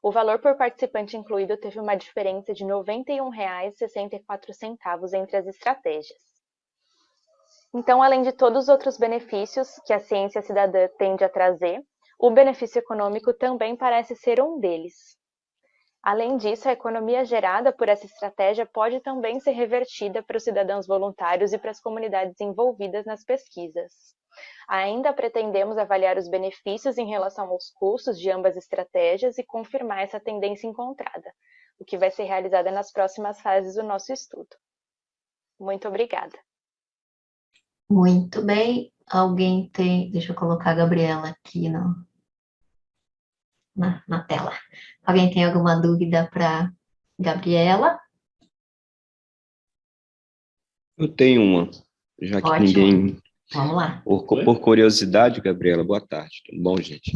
I: O valor por participante incluído teve uma diferença de R$ 91,64 entre as estratégias. Então, além de todos os outros benefícios que a ciência cidadã tende a trazer, o benefício econômico também parece ser um deles. Além disso, a economia gerada por essa estratégia pode também ser revertida para os cidadãos voluntários e para as comunidades envolvidas nas pesquisas. Ainda pretendemos avaliar os benefícios em relação aos custos de ambas estratégias e confirmar essa tendência encontrada, o que vai ser realizado nas próximas fases do nosso estudo. Muito obrigada.
B: Muito bem. Alguém tem... Deixa eu colocar a Gabriela aqui na tela. Alguém tem alguma dúvida para Gabriela?
A: Eu tenho uma, já que
B: Ótimo.
A: ninguém...
B: Vamos lá.
A: Por curiosidade, Gabriela, boa tarde. Tudo bom, gente?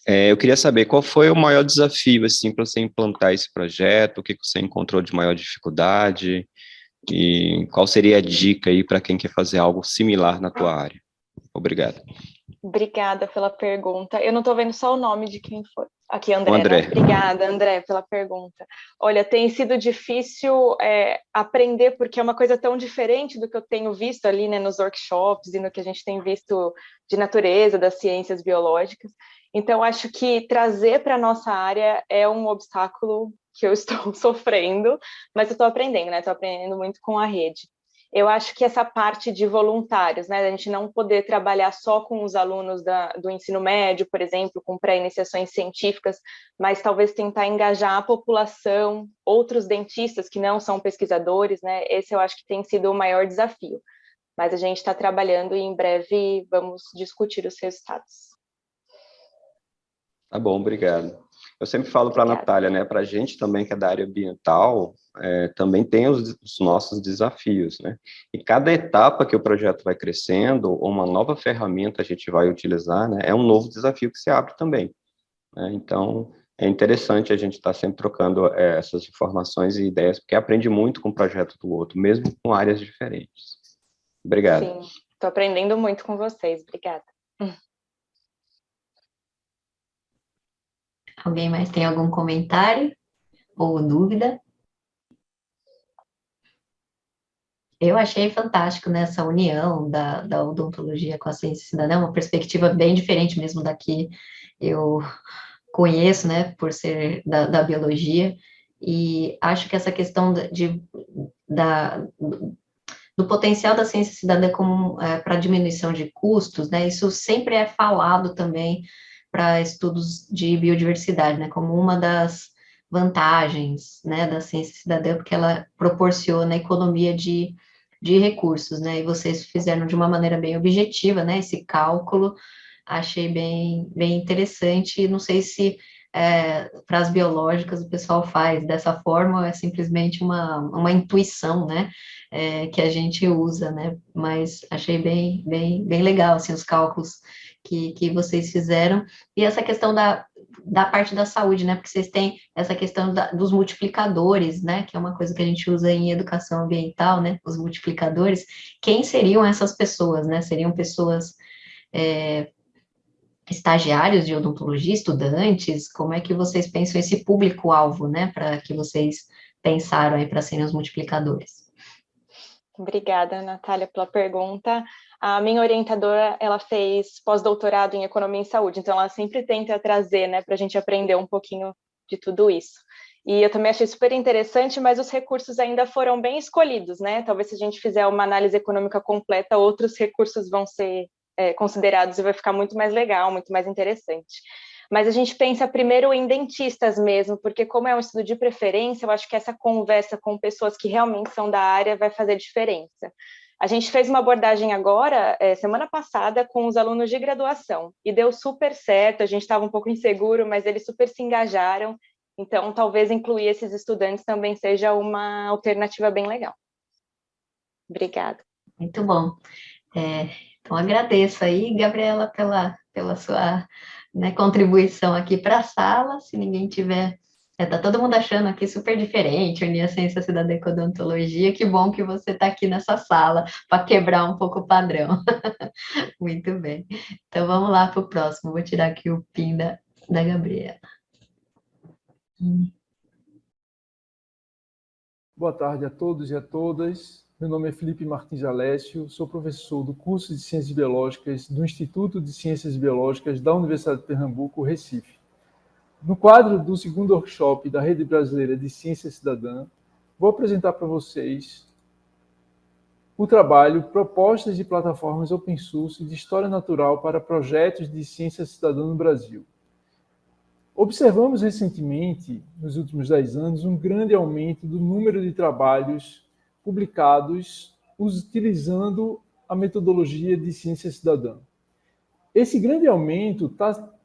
A: Eu queria saber qual foi o maior desafio, assim, para você implantar esse projeto, o que você encontrou de maior dificuldade e qual seria a dica aí para quem quer fazer algo similar na tua área? Obrigado.
I: Obrigada pela pergunta. Eu não estou vendo só o nome de quem foi. Aqui, André.
A: André.
I: Né? Obrigada, André, pela pergunta. Olha, tem sido difícil aprender, porque é uma coisa tão diferente do que eu tenho visto ali, né, nos workshops e no que a gente tem visto de natureza, das ciências biológicas. Então, acho que trazer para a nossa área é um obstáculo que eu estou sofrendo, mas eu estou aprendendo, né? Estou aprendendo muito com a rede. Eu acho que essa parte de voluntários, né, a gente não poder trabalhar só com os alunos do ensino médio, por exemplo, com pré-iniciações científicas, mas talvez tentar engajar a população, outros dentistas que não são pesquisadores, né, esse eu acho que tem sido o maior desafio. Mas a gente está trabalhando e em breve vamos discutir os resultados.
A: Tá bom, obrigado. Eu sempre falo para a Natália, né, para a gente também que é da área ambiental, também tem os nossos desafios, né? E cada etapa que o projeto vai crescendo, ou uma nova ferramenta a gente vai utilizar, né, é um novo desafio que se abre também, né? Então, é interessante a gente estar sempre trocando essas informações e ideias, porque aprende muito com um projeto do outro, mesmo com áreas diferentes. Obrigado.
I: Sim, estou aprendendo muito com vocês. Obrigada.
B: Alguém mais tem algum comentário ou dúvida? Eu achei fantástico nessa união da odontologia com a ciência cidadã, uma perspectiva bem diferente mesmo da que eu conheço, né, por ser da biologia, e acho que essa questão do potencial da ciência cidadã como para diminuição de custos, né, isso sempre é falado também para estudos de biodiversidade, né, como uma das vantagens, né, da ciência cidadã, porque ela proporciona economia de recursos, né, e vocês fizeram de uma maneira bem objetiva, né, esse cálculo, achei bem interessante, não sei se para as biológicas o pessoal faz dessa forma, ou é simplesmente uma intuição, né, que a gente usa, né, mas achei bem legal, assim, os cálculos que vocês fizeram, e essa questão da parte da saúde, né, porque vocês têm essa questão dos multiplicadores, né, que é uma coisa que a gente usa em educação ambiental, né, os multiplicadores, quem seriam essas pessoas, né, seriam pessoas estagiários de odontologia, estudantes, como é que vocês pensam esse público-alvo, né, para que vocês pensaram aí para serem os multiplicadores.
I: Obrigada, Natália, pela pergunta. A minha orientadora, ela fez pós-doutorado em Economia em Saúde, então ela sempre tenta trazer, né, para a gente aprender um pouquinho de tudo isso. E eu também achei super interessante, mas os recursos ainda foram bem escolhidos, né? Talvez se a gente fizer uma análise econômica completa, outros recursos vão ser considerados e vai ficar muito mais legal, muito mais interessante. Mas a gente pensa primeiro em dentistas mesmo, porque como é um estudo de preferência, eu acho que essa conversa com pessoas que realmente são da área vai fazer diferença. A gente fez uma abordagem agora, semana passada, com os alunos de graduação, e deu super certo, a gente estava um pouco inseguro, mas eles super se engajaram, então talvez incluir esses estudantes também seja uma alternativa bem legal. Obrigada.
B: Muito bom. Então, agradeço aí, Gabriela, pela sua, né, contribuição aqui para a sala. Se ninguém tiver... Tá todo mundo achando aqui super diferente, unir a ciência cidadã com a odontologia. Que bom que você está aqui nessa sala para quebrar um pouco o padrão. Muito bem. Então, vamos lá para o próximo. Vou tirar aqui o PIN da Gabriela.
C: Boa tarde a todos e a todas. Meu nome é Felipe Martins Alessio, sou professor do curso de Ciências Biológicas do Instituto de Ciências Biológicas da Universidade de Pernambuco, Recife. No quadro do segundo workshop da Rede Brasileira de Ciência Cidadã, vou apresentar para vocês o trabalho Propostas de Plataformas Open Source de História Natural para Projetos de Ciência Cidadã no Brasil. Observamos recentemente, nos últimos 10 anos, um grande aumento do número de trabalhos publicados utilizando a metodologia de ciência cidadã. Esse grande aumento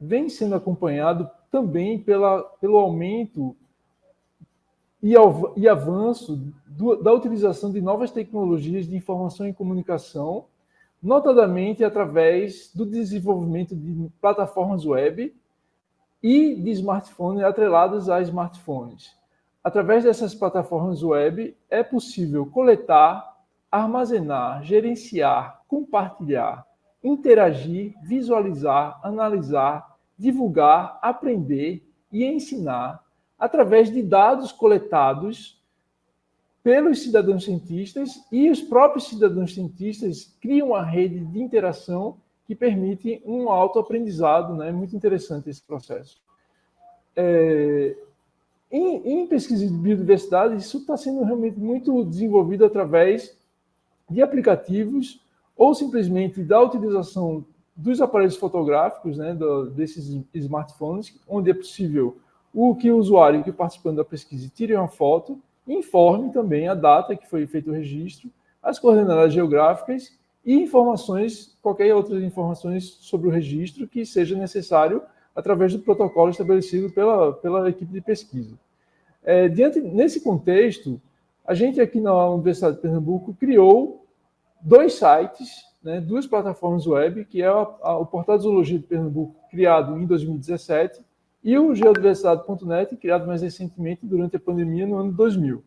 C: vem sendo acompanhado também pelo aumento e avanço da utilização de novas tecnologias de informação e comunicação, notadamente através do desenvolvimento de plataformas web e de smartphones atrelados a smartphones. Através dessas plataformas web, é possível coletar, armazenar, gerenciar, compartilhar, interagir, visualizar, analisar, divulgar, aprender e ensinar através de dados coletados pelos cidadãos cientistas, e os próprios cidadãos cientistas criam uma rede de interação que permite um autoaprendizado, né? Muito interessante esse processo. Em pesquisa de biodiversidade, isso está sendo realmente muito desenvolvido através de aplicativos ou simplesmente da utilização dos aparelhos fotográficos, né, desses smartphones, onde é possível que o usuário, que participando da pesquisa, tire uma foto, informe também a data que foi feito o registro, as coordenadas geográficas e informações, qualquer outras informações sobre o registro que seja necessário através do protocolo estabelecido pela equipe de pesquisa. Nesse contexto, a gente aqui na Universidade de Pernambuco criou 2 sites, né, 2 plataformas web, que é o Portal de Zoologia de Pernambuco, criado em 2017, e o geodiversidade.net, criado mais recentemente durante a pandemia, no ano 2000.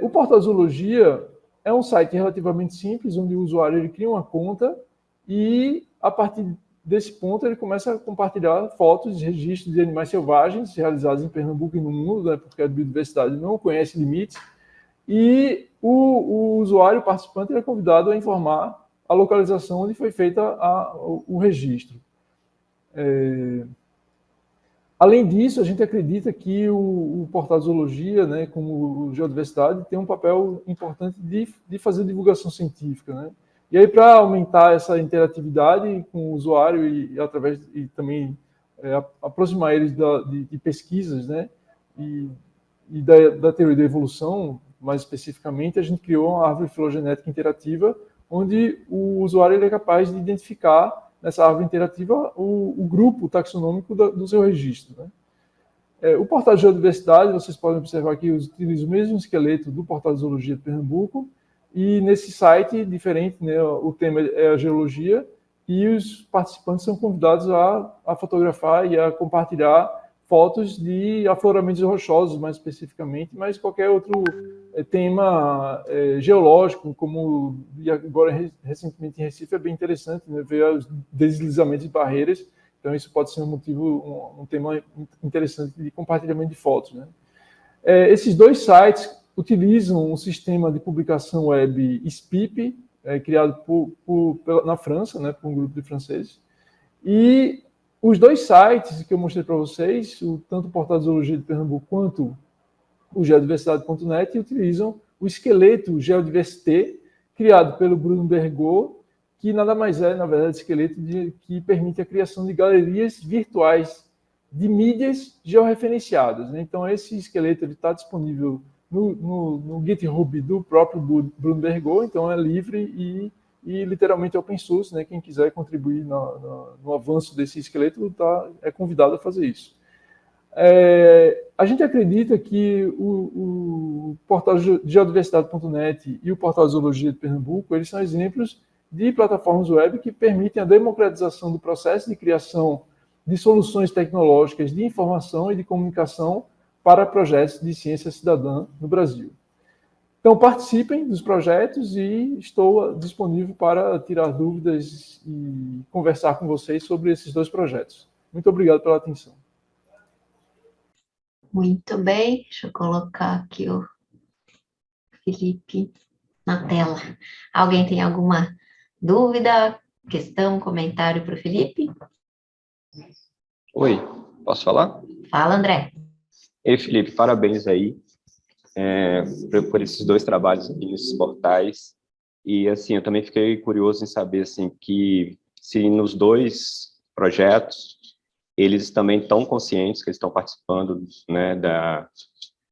C: O Portal de Zoologia é um site relativamente simples, onde o usuário ele cria uma conta e, a partir desse ponto, ele começa a compartilhar fotos de registros de animais selvagens realizados em Pernambuco e no mundo, né, porque a biodiversidade não conhece limites, e o usuário participante é convidado a informar a localização onde foi feita o registro. Além disso, a gente acredita que o Portal de Zoologia, né, como o Geodiversidade, tem um papel importante de fazer divulgação científica, né? E aí, para aumentar essa interatividade com o usuário e também aproximar eles de pesquisas, né, e da teoria da evolução, mais especificamente, a gente criou uma árvore filogenética interativa, onde o usuário ele é capaz de identificar nessa árvore interativa o grupo taxonômico do seu registro, né? O Portal de Geodiversidade, vocês podem observar que utiliza o mesmo esqueleto do Portal de Zoologia de Pernambuco, e nesse site, diferente, né, o tema é a geologia, e os participantes são convidados a fotografar e a compartilhar fotos de afloramentos rochosos, mais especificamente, mas qualquer outro tema geológico, como agora recentemente em Recife, é bem interessante, né, ver os deslizamentos de barreiras. Então isso pode ser um tema interessante de compartilhamento de fotos, né? Esses dois sites utilizam um sistema de publicação web SPIP, criado na França, né, por um grupo de franceses. E os dois sites que eu mostrei para vocês, tanto o Portal de Zoologia de Pernambuco quanto o geodiversidade.net, utilizam o esqueleto Geodiversité, criado pelo Bruno Bergot, que nada mais é, na verdade, esqueleto que permite a criação de galerias virtuais de mídias georreferenciadas. Então, esse esqueleto está disponível no GitHub do próprio Bruno Bergot, então é livre e literalmente open source, né? Quem quiser contribuir no avanço desse esqueleto é convidado a fazer isso. A gente acredita que o portal geodiversidade.net e o portal Zoologia de Pernambuco, eles são exemplos de plataformas web que permitem a democratização do processo de criação de soluções tecnológicas de informação e de comunicação para projetos de ciência cidadã no Brasil. Então, participem dos projetos e estou disponível para tirar dúvidas e conversar com vocês sobre esses dois projetos. Muito obrigado pela atenção.
B: Muito bem, deixa eu colocar aqui o Felipe na tela. Alguém tem alguma dúvida, questão, comentário para o Felipe?
A: Oi, posso falar?
B: Fala, André.
A: Ei, Felipe, parabéns aí por esses dois trabalhos aqui nesses portais. E, assim, eu também fiquei curioso em saber, assim, que se nos dois projetos eles também estão conscientes que eles estão participando, né,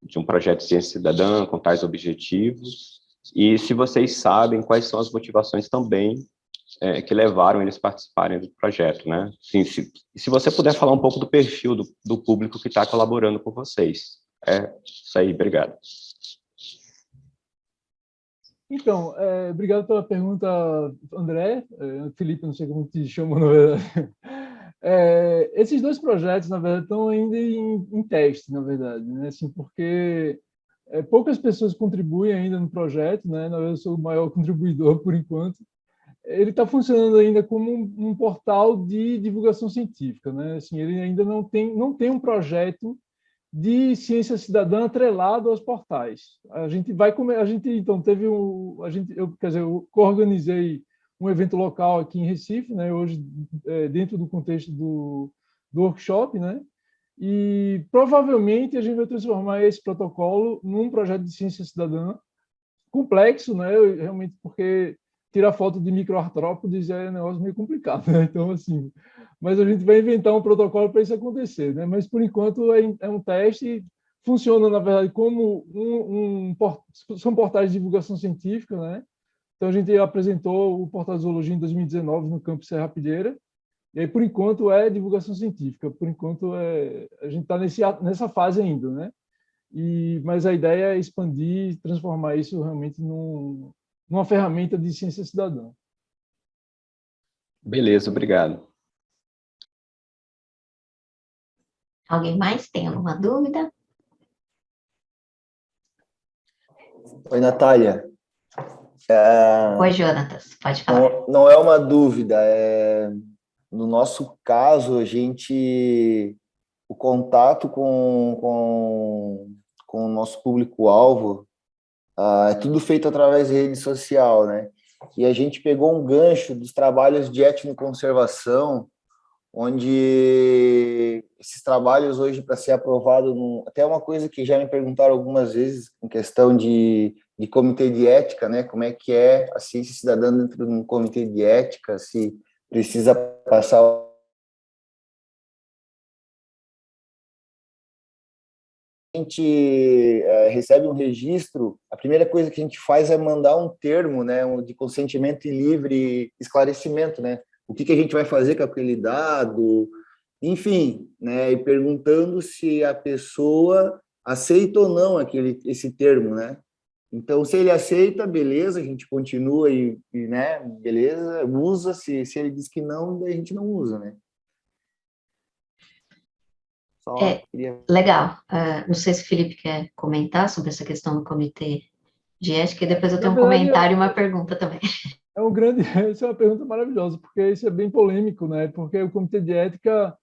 A: de um projeto de ciência cidadã com tais objetivos, e se vocês sabem quais são as motivações também que levaram eles a participarem do projeto, né? Assim, se você puder falar um pouco do perfil do público que está colaborando com vocês. Isso aí, obrigado.
C: Então, obrigado pela pergunta, André. Felipe, não sei como te chamo, na verdade. Esses dois projetos, na verdade, estão ainda em teste, na verdade, né? Assim, porque poucas pessoas contribuem ainda no projeto, né? Na verdade, eu sou o maior contribuidor por enquanto. Ele está funcionando ainda como um portal de divulgação científica, né? Assim, ele ainda não tem um projeto de ciência cidadã atrelado aos portais. Então eu coorganizei um evento local aqui em Recife, né? Hoje dentro do contexto do workshop, né? E provavelmente a gente vai transformar esse protocolo num projeto de ciência cidadã complexo, né? Realmente porque tirar foto de microartrópodes é um negócio meio complicado, né? Então, assim, mas a gente vai inventar um protocolo para isso acontecer, né? Mas, por enquanto, é um teste, funciona, na verdade, como são portais de divulgação científica, né? Então, a gente apresentou o Portal de Zoologia em 2019 no Campus Serra Pilheira, e aí, por enquanto, é divulgação científica, por enquanto, a gente está nessa fase ainda, né? Mas a ideia é expandir, transformar isso realmente numa ferramenta de ciência cidadã.
A: Beleza, obrigado.
B: Alguém mais tem alguma dúvida?
K: Oi, Natália.
B: Oi, Jonatas, pode falar.
K: Não é uma dúvida, no nosso caso, o contato com o nosso público-alvo é tudo feito através de rede social, né? E a gente pegou um gancho dos trabalhos de etnoconservação, onde esses trabalhos hoje, para ser aprovado, até uma coisa que já me perguntaram algumas vezes, em questão de comitê de ética, né? Como é que é a ciência cidadã dentro de um comitê de ética, se precisa passar... A gente recebe um registro, a primeira coisa que a gente faz é mandar um termo, né, de consentimento e livre esclarecimento, né? O que a gente vai fazer com aquele dado, enfim, né? E perguntando se a pessoa aceita ou não esse termo, né? Então, se ele aceita, beleza, a gente continua né, beleza, usa. Se ele diz que não, daí a gente não usa, né?
B: Legal. Não sei se o Felipe quer comentar sobre essa questão do comitê de ética, e depois eu tenho um comentário e uma pergunta também.
C: Essa é uma pergunta maravilhosa, porque isso é bem polêmico, né? Porque o comitê de ética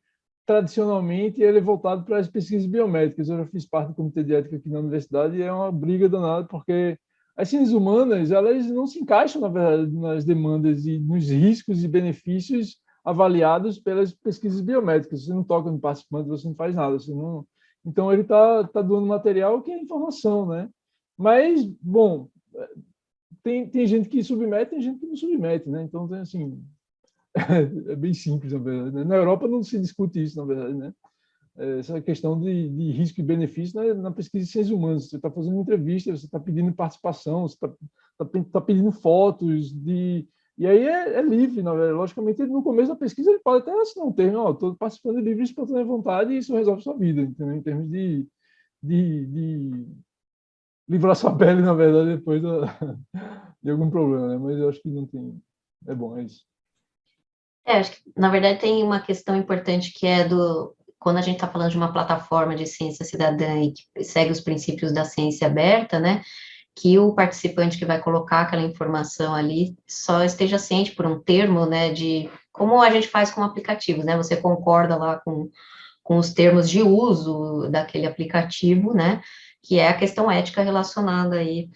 C: tradicionalmente, ele é voltado para as pesquisas biomédicas. Eu já fiz parte do comitê de ética aqui na universidade e é uma briga danada, porque as ciências humanas, elas não se encaixam, na verdade, nas demandas e nos riscos e benefícios avaliados pelas pesquisas biomédicas. Você não toca no participante, você não faz nada. Você não... Então, ele está doando material que é informação, né? Mas, bom, tem gente que submete, tem gente que não submete, né? Então, assim, é bem simples, na verdade, né? Na Europa não se discute isso, na verdade, né? Essa questão de risco e benefício na pesquisa de ciências humanas. Você está fazendo uma entrevista, você está pedindo participação, você está pedindo fotos, e aí é livre, na verdade. Logicamente, no começo da pesquisa, ele pode até assinar um termo, estou participando livre, espontânea vontade, e isso resolve sua vida, entendeu? Em termos de livrar sua pele, na verdade, depois de algum problema, né? Mas eu acho que não tem... É bom, é isso.
B: Acho que, na verdade, tem uma questão importante que é quando a gente está falando de uma plataforma de ciência cidadã e que segue os princípios da ciência aberta, né, que o participante que vai colocar aquela informação ali só esteja ciente por um termo, né, de como a gente faz com aplicativos, né, você concorda lá com os termos de uso daquele aplicativo, né, que é a questão ética relacionada aí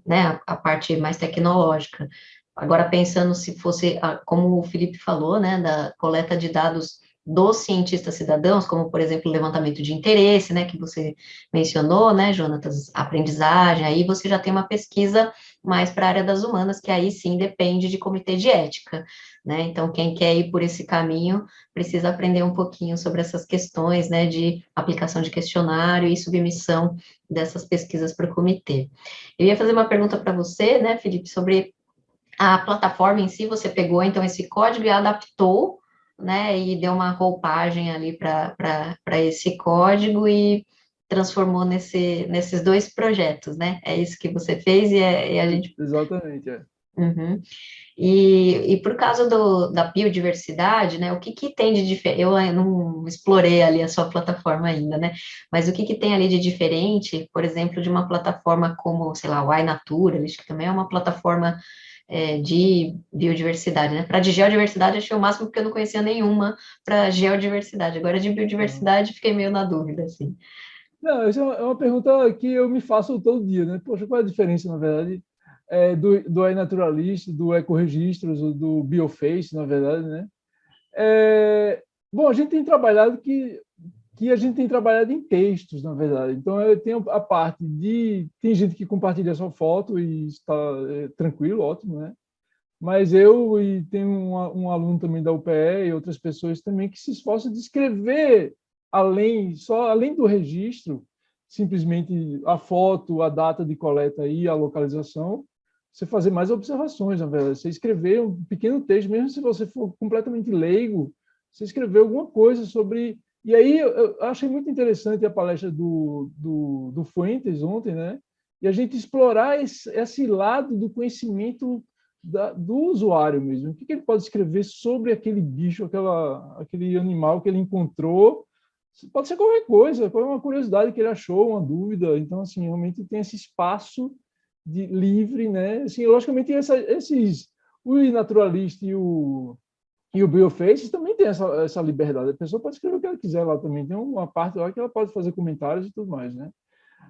B: né, a parte mais tecnológica. Agora, pensando se fosse, como o Felipe falou, né, da coleta de dados dos cientistas cidadãos, como, por exemplo, o levantamento de interesse, né, que você mencionou, né, Jonatas, aprendizagem, aí você já tem uma pesquisa mais para a área das humanas, que aí sim depende de comitê de ética, né, então quem quer ir por esse caminho precisa aprender um pouquinho sobre essas questões, né, de aplicação de questionário e submissão dessas pesquisas para o comitê. Eu ia fazer uma pergunta para você, né, Felipe, sobre a plataforma em si. Você pegou, então, esse código e adaptou, né, e deu uma roupagem ali para esse código e transformou nesses dois projetos, né? É isso que você fez e a gente...
C: Exatamente, é.
B: Uhum. E por causa da biodiversidade, né, o que tem de diferente? Eu não explorei ali a sua plataforma ainda, né, mas o que tem ali de diferente, por exemplo, de uma plataforma como, sei lá, o iNaturalist, que também é uma plataforma de biodiversidade, né? Para de geodiversidade achei o máximo porque eu não conhecia nenhuma para geodiversidade. Agora de biodiversidade fiquei meio na dúvida, assim.
C: Não, essa é uma pergunta que eu me faço todo dia, né? Poxa, qual é a diferença, na verdade, do iNaturalist, do Ecoregistros, do Bioface, na verdade, né? Bom, a gente tem trabalhado que a gente tem trabalhado em textos, na verdade. Então, eu tenho a parte de... Tem gente que compartilha sua foto e está tranquilo, ótimo, né? Mas eu e tem um aluno também da UPE e outras pessoas também que se esforçam de escrever além do registro, simplesmente a foto, a data de coleta e a localização, você fazer mais observações, na verdade. Você escrever um pequeno texto, mesmo se você for completamente leigo, você escrever alguma coisa sobre... E aí eu achei muito interessante a palestra do Fuentes ontem, né? E a gente explorar esse lado do conhecimento do usuário mesmo. O que ele pode escrever sobre aquele bicho, aquele animal que ele encontrou. Pode ser qualquer coisa, qualquer uma curiosidade que ele achou, uma dúvida. Então, assim, realmente tem esse espaço livre, né? Assim, logicamente, o iNaturalist e o Bioface também tem essa liberdade. A pessoa pode escrever o que ela quiser lá também. Tem uma parte lá que ela pode fazer comentários e tudo mais, né?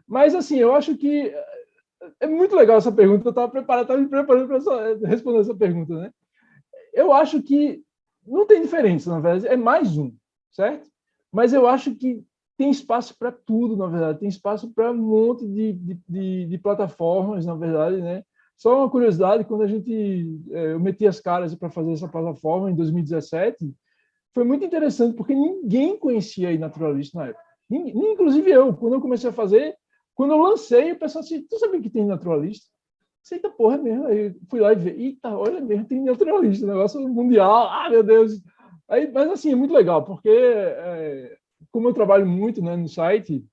C: Mas, assim, eu acho que é muito legal essa pergunta. Eu estava me preparando para responder essa pergunta, né? Eu acho que não tem diferença, na verdade. É mais um, certo? Mas eu acho que tem espaço para tudo, na verdade. Tem espaço para um monte de plataformas, na verdade, né? Só uma curiosidade, quando eu meti as caras para fazer essa plataforma em 2017, foi muito interessante, porque ninguém conhecia a iNaturalist na época. Inclusive eu, quando eu comecei a fazer, quando eu lancei, o pessoal disse, tu sabia que tem iNaturalist? Eita porra, é mesmo. Aí fui lá e vi, eita, olha mesmo, tem iNaturalist, negócio mundial, meu Deus. Mas assim, é muito legal, porque como eu trabalho muito, né, no site,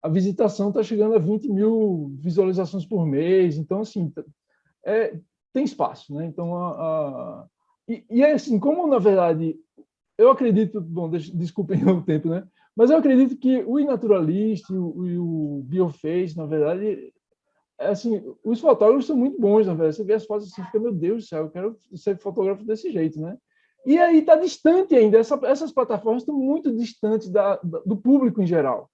C: a visitação está chegando a 20 mil visualizações por mês, então, assim, tem espaço, né? Então, assim, como, na verdade, eu acredito, bom, desculpem o tempo, né? Mas eu acredito que o iNaturalist e o Bioface, na verdade, assim, os fotógrafos são muito bons, na verdade. Você vê as fotos assim, fica, meu Deus do céu, eu quero ser fotógrafo desse jeito, né? E aí está distante ainda, essas plataformas estão muito distantes do público em geral,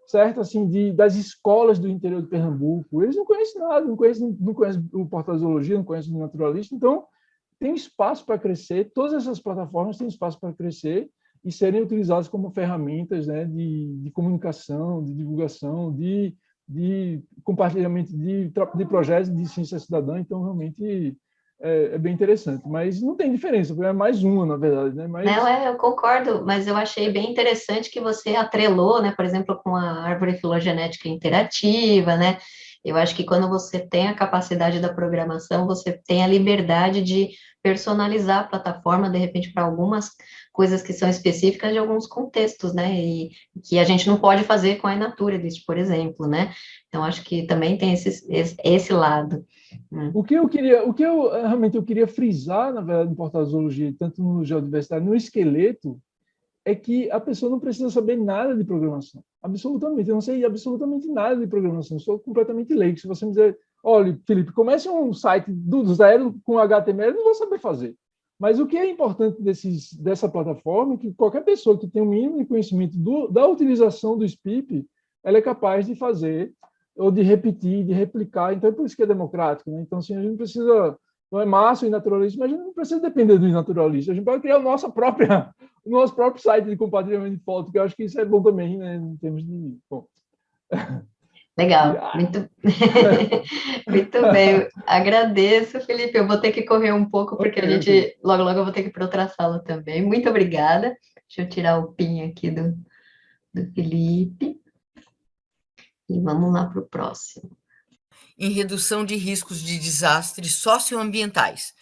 C: certo? Assim, das escolas do interior de Pernambuco. Eles não conhecem nada, não conhecem o Portal de Zoologia, não conhecem o Naturalista, então tem espaço para crescer, todas essas plataformas têm espaço para crescer e serem utilizadas como ferramentas, né, de comunicação, de divulgação, de compartilhamento de projetos de ciência cidadã, então realmente é bem interessante, mas não tem diferença, é mais uma, na verdade, né? Mas...
B: Não, eu concordo, mas eu achei bem interessante que você atrelou, né, por exemplo, com a árvore filogenética interativa, né? Eu acho que quando você tem a capacidade da programação, você tem a liberdade de personalizar a plataforma, de repente, para algumas coisas que são específicas de alguns contextos, né? E que a gente não pode fazer com a Naturalist, por exemplo, né? Então, acho que também tem esse lado.
C: O que eu realmente queria frisar, na verdade, no Portal de Zoologia, tanto no Geodiversidade, no esqueleto, é que a pessoa não precisa saber nada de programação. Absolutamente. Eu não sei absolutamente nada de programação. Eu sou completamente leigo. Se você me dizer, olha, Felipe, comece um site do zero com HTML, eu não vou saber fazer. Mas o que é importante dessa plataforma é que qualquer pessoa que tenha um mínimo de conhecimento da utilização do SPIP, ela é capaz de fazer, ou de repetir, de replicar. Então, é por isso que é democrático, né? Então, assim, a gente não precisa... Não é massa e naturalista, mas a gente não precisa depender do naturalista. A gente pode criar o nosso próprio site de compartilhamento de foto, que eu acho que isso é bom também, né? Em termos de... Bom.
B: Legal, muito, muito bem. Agradeço, Felipe. Eu vou ter que correr um pouco, porque a gente, logo, eu vou ter que ir para outra sala também. Muito obrigada. Deixa eu tirar o PIN aqui do Felipe. E vamos lá para o próximo.
L: Em redução de riscos de desastres socioambientais.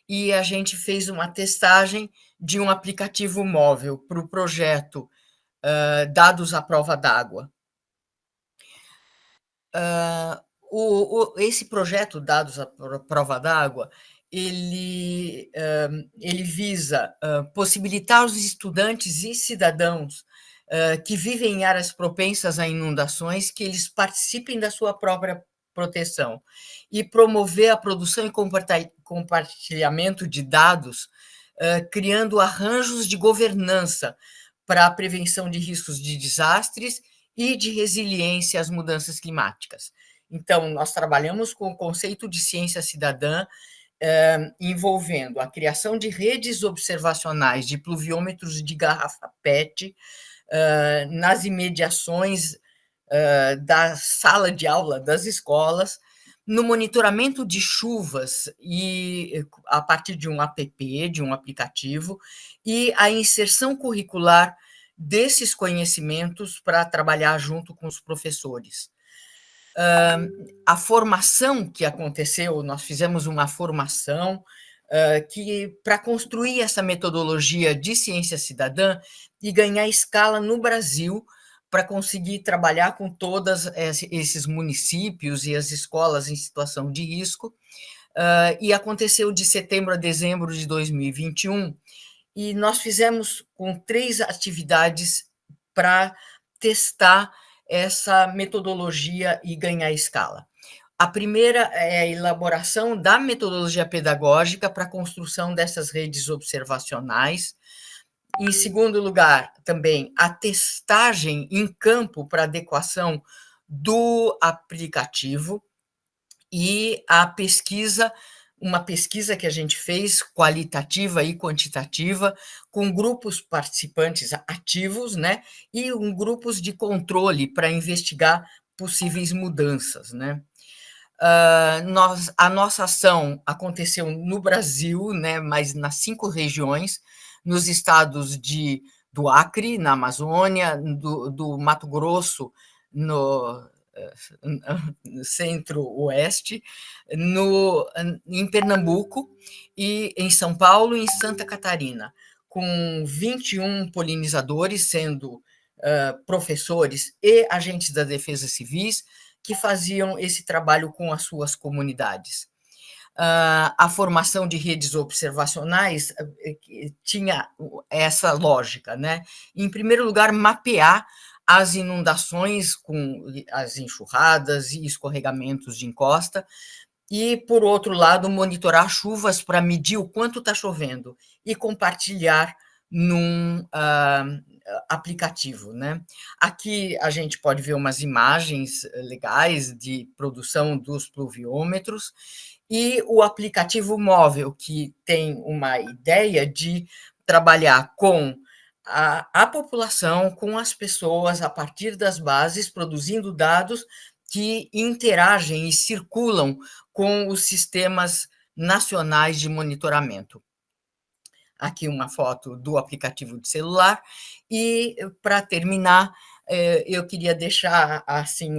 L: E a gente fez uma testagem de um aplicativo móvel para o projeto Dados à Prova d'Água. Esse projeto Dados à Prova d'Água, ele visa possibilitar aos estudantes e cidadãos que vivem em áreas propensas a inundações que eles participem da sua própria proteção e promover a produção e compartilhamento de dados, criando arranjos de governança para a prevenção de riscos de desastres e de resiliência às mudanças climáticas. Então, nós trabalhamos com o conceito de ciência cidadã, envolvendo a criação de redes observacionais de pluviômetros de garrafa PET nas imediações da sala de aula das escolas, no monitoramento de chuvas e a partir de um app, de um aplicativo, e a inserção curricular desses conhecimentos para trabalhar junto com os professores. A formação que aconteceu, nós fizemos uma formação para construir essa metodologia de ciência cidadã e ganhar escala no Brasil, para conseguir trabalhar com todos esses municípios e as escolas em situação de risco, e aconteceu de setembro a dezembro de 2021, e nós fizemos com 3 atividades para testar essa metodologia e ganhar escala. A primeira é a elaboração da metodologia pedagógica para a construção dessas redes observacionais. Em segundo lugar, também a testagem em campo para adequação do aplicativo e a pesquisa, uma pesquisa que a gente fez, qualitativa e quantitativa, com grupos participantes ativos, né, e grupos de controle para investigar possíveis mudanças, né. A nossa ação aconteceu no Brasil, né, mas nas 5 regiões, nos estados do Acre, na Amazônia, do Mato Grosso, no centro-oeste, em Pernambuco, e em São Paulo e em Santa Catarina, com 21 polinizadores, sendo professores e agentes da Defesa Civis, que faziam esse trabalho com as suas comunidades. A formação de redes observacionais tinha essa lógica, né? Em primeiro lugar, mapear as inundações com as enxurradas e escorregamentos de encosta e, por outro lado, monitorar chuvas para medir o quanto está chovendo e compartilhar num aplicativo, né? Aqui a gente pode ver umas imagens legais de produção dos pluviômetros e o aplicativo móvel, que tem uma ideia de trabalhar com a população, com as pessoas, a partir das bases, produzindo dados que interagem e circulam com os sistemas nacionais de monitoramento. Aqui uma foto do aplicativo de celular. E, para terminar, eu queria deixar assim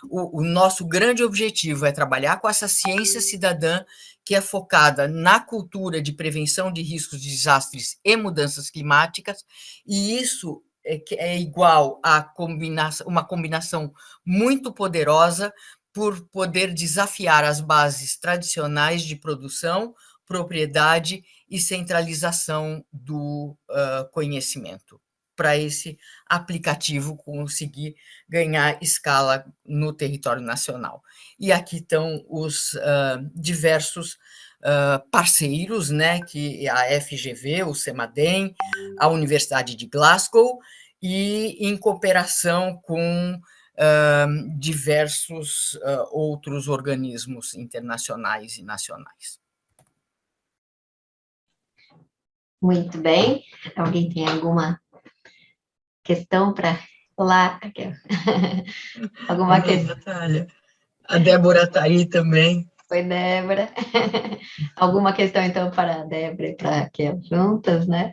L: o nosso grande objetivo é trabalhar com essa ciência cidadã que é focada na cultura de prevenção de riscos de desastres e mudanças climáticas, e isso é igual a uma combinação muito poderosa por poder desafiar as bases tradicionais de produção, propriedade e centralização do conhecimento, para esse aplicativo conseguir ganhar escala no território nacional. E aqui estão os diversos parceiros, né, que a FGV, o CEMADEM, a Universidade de Glasgow, e em cooperação com diversos outros organismos internacionais e nacionais.
B: Muito bem. Alguém tem alguma questão para... Olá, Raquel. Alguma questão?
L: Natália. A Débora está aí também.
B: Oi, Débora. Alguma questão, então, para a Débora e para a Raquel juntas, né?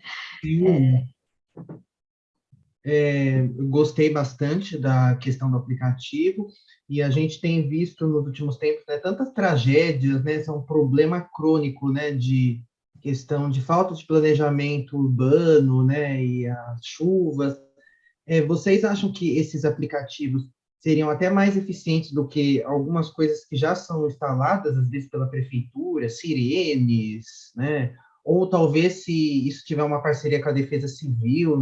E: Eu gostei bastante da questão do aplicativo, e a gente tem visto nos últimos tempos, né, tantas tragédias, né, são um problema crônico, né, de questão de falta de planejamento urbano, né, e as chuvas. Vocês acham que esses aplicativos seriam até mais eficientes do que algumas coisas que já são instaladas, às vezes pela prefeitura, sirenes, né? Ou talvez, se isso tiver uma parceria com a Defesa Civil,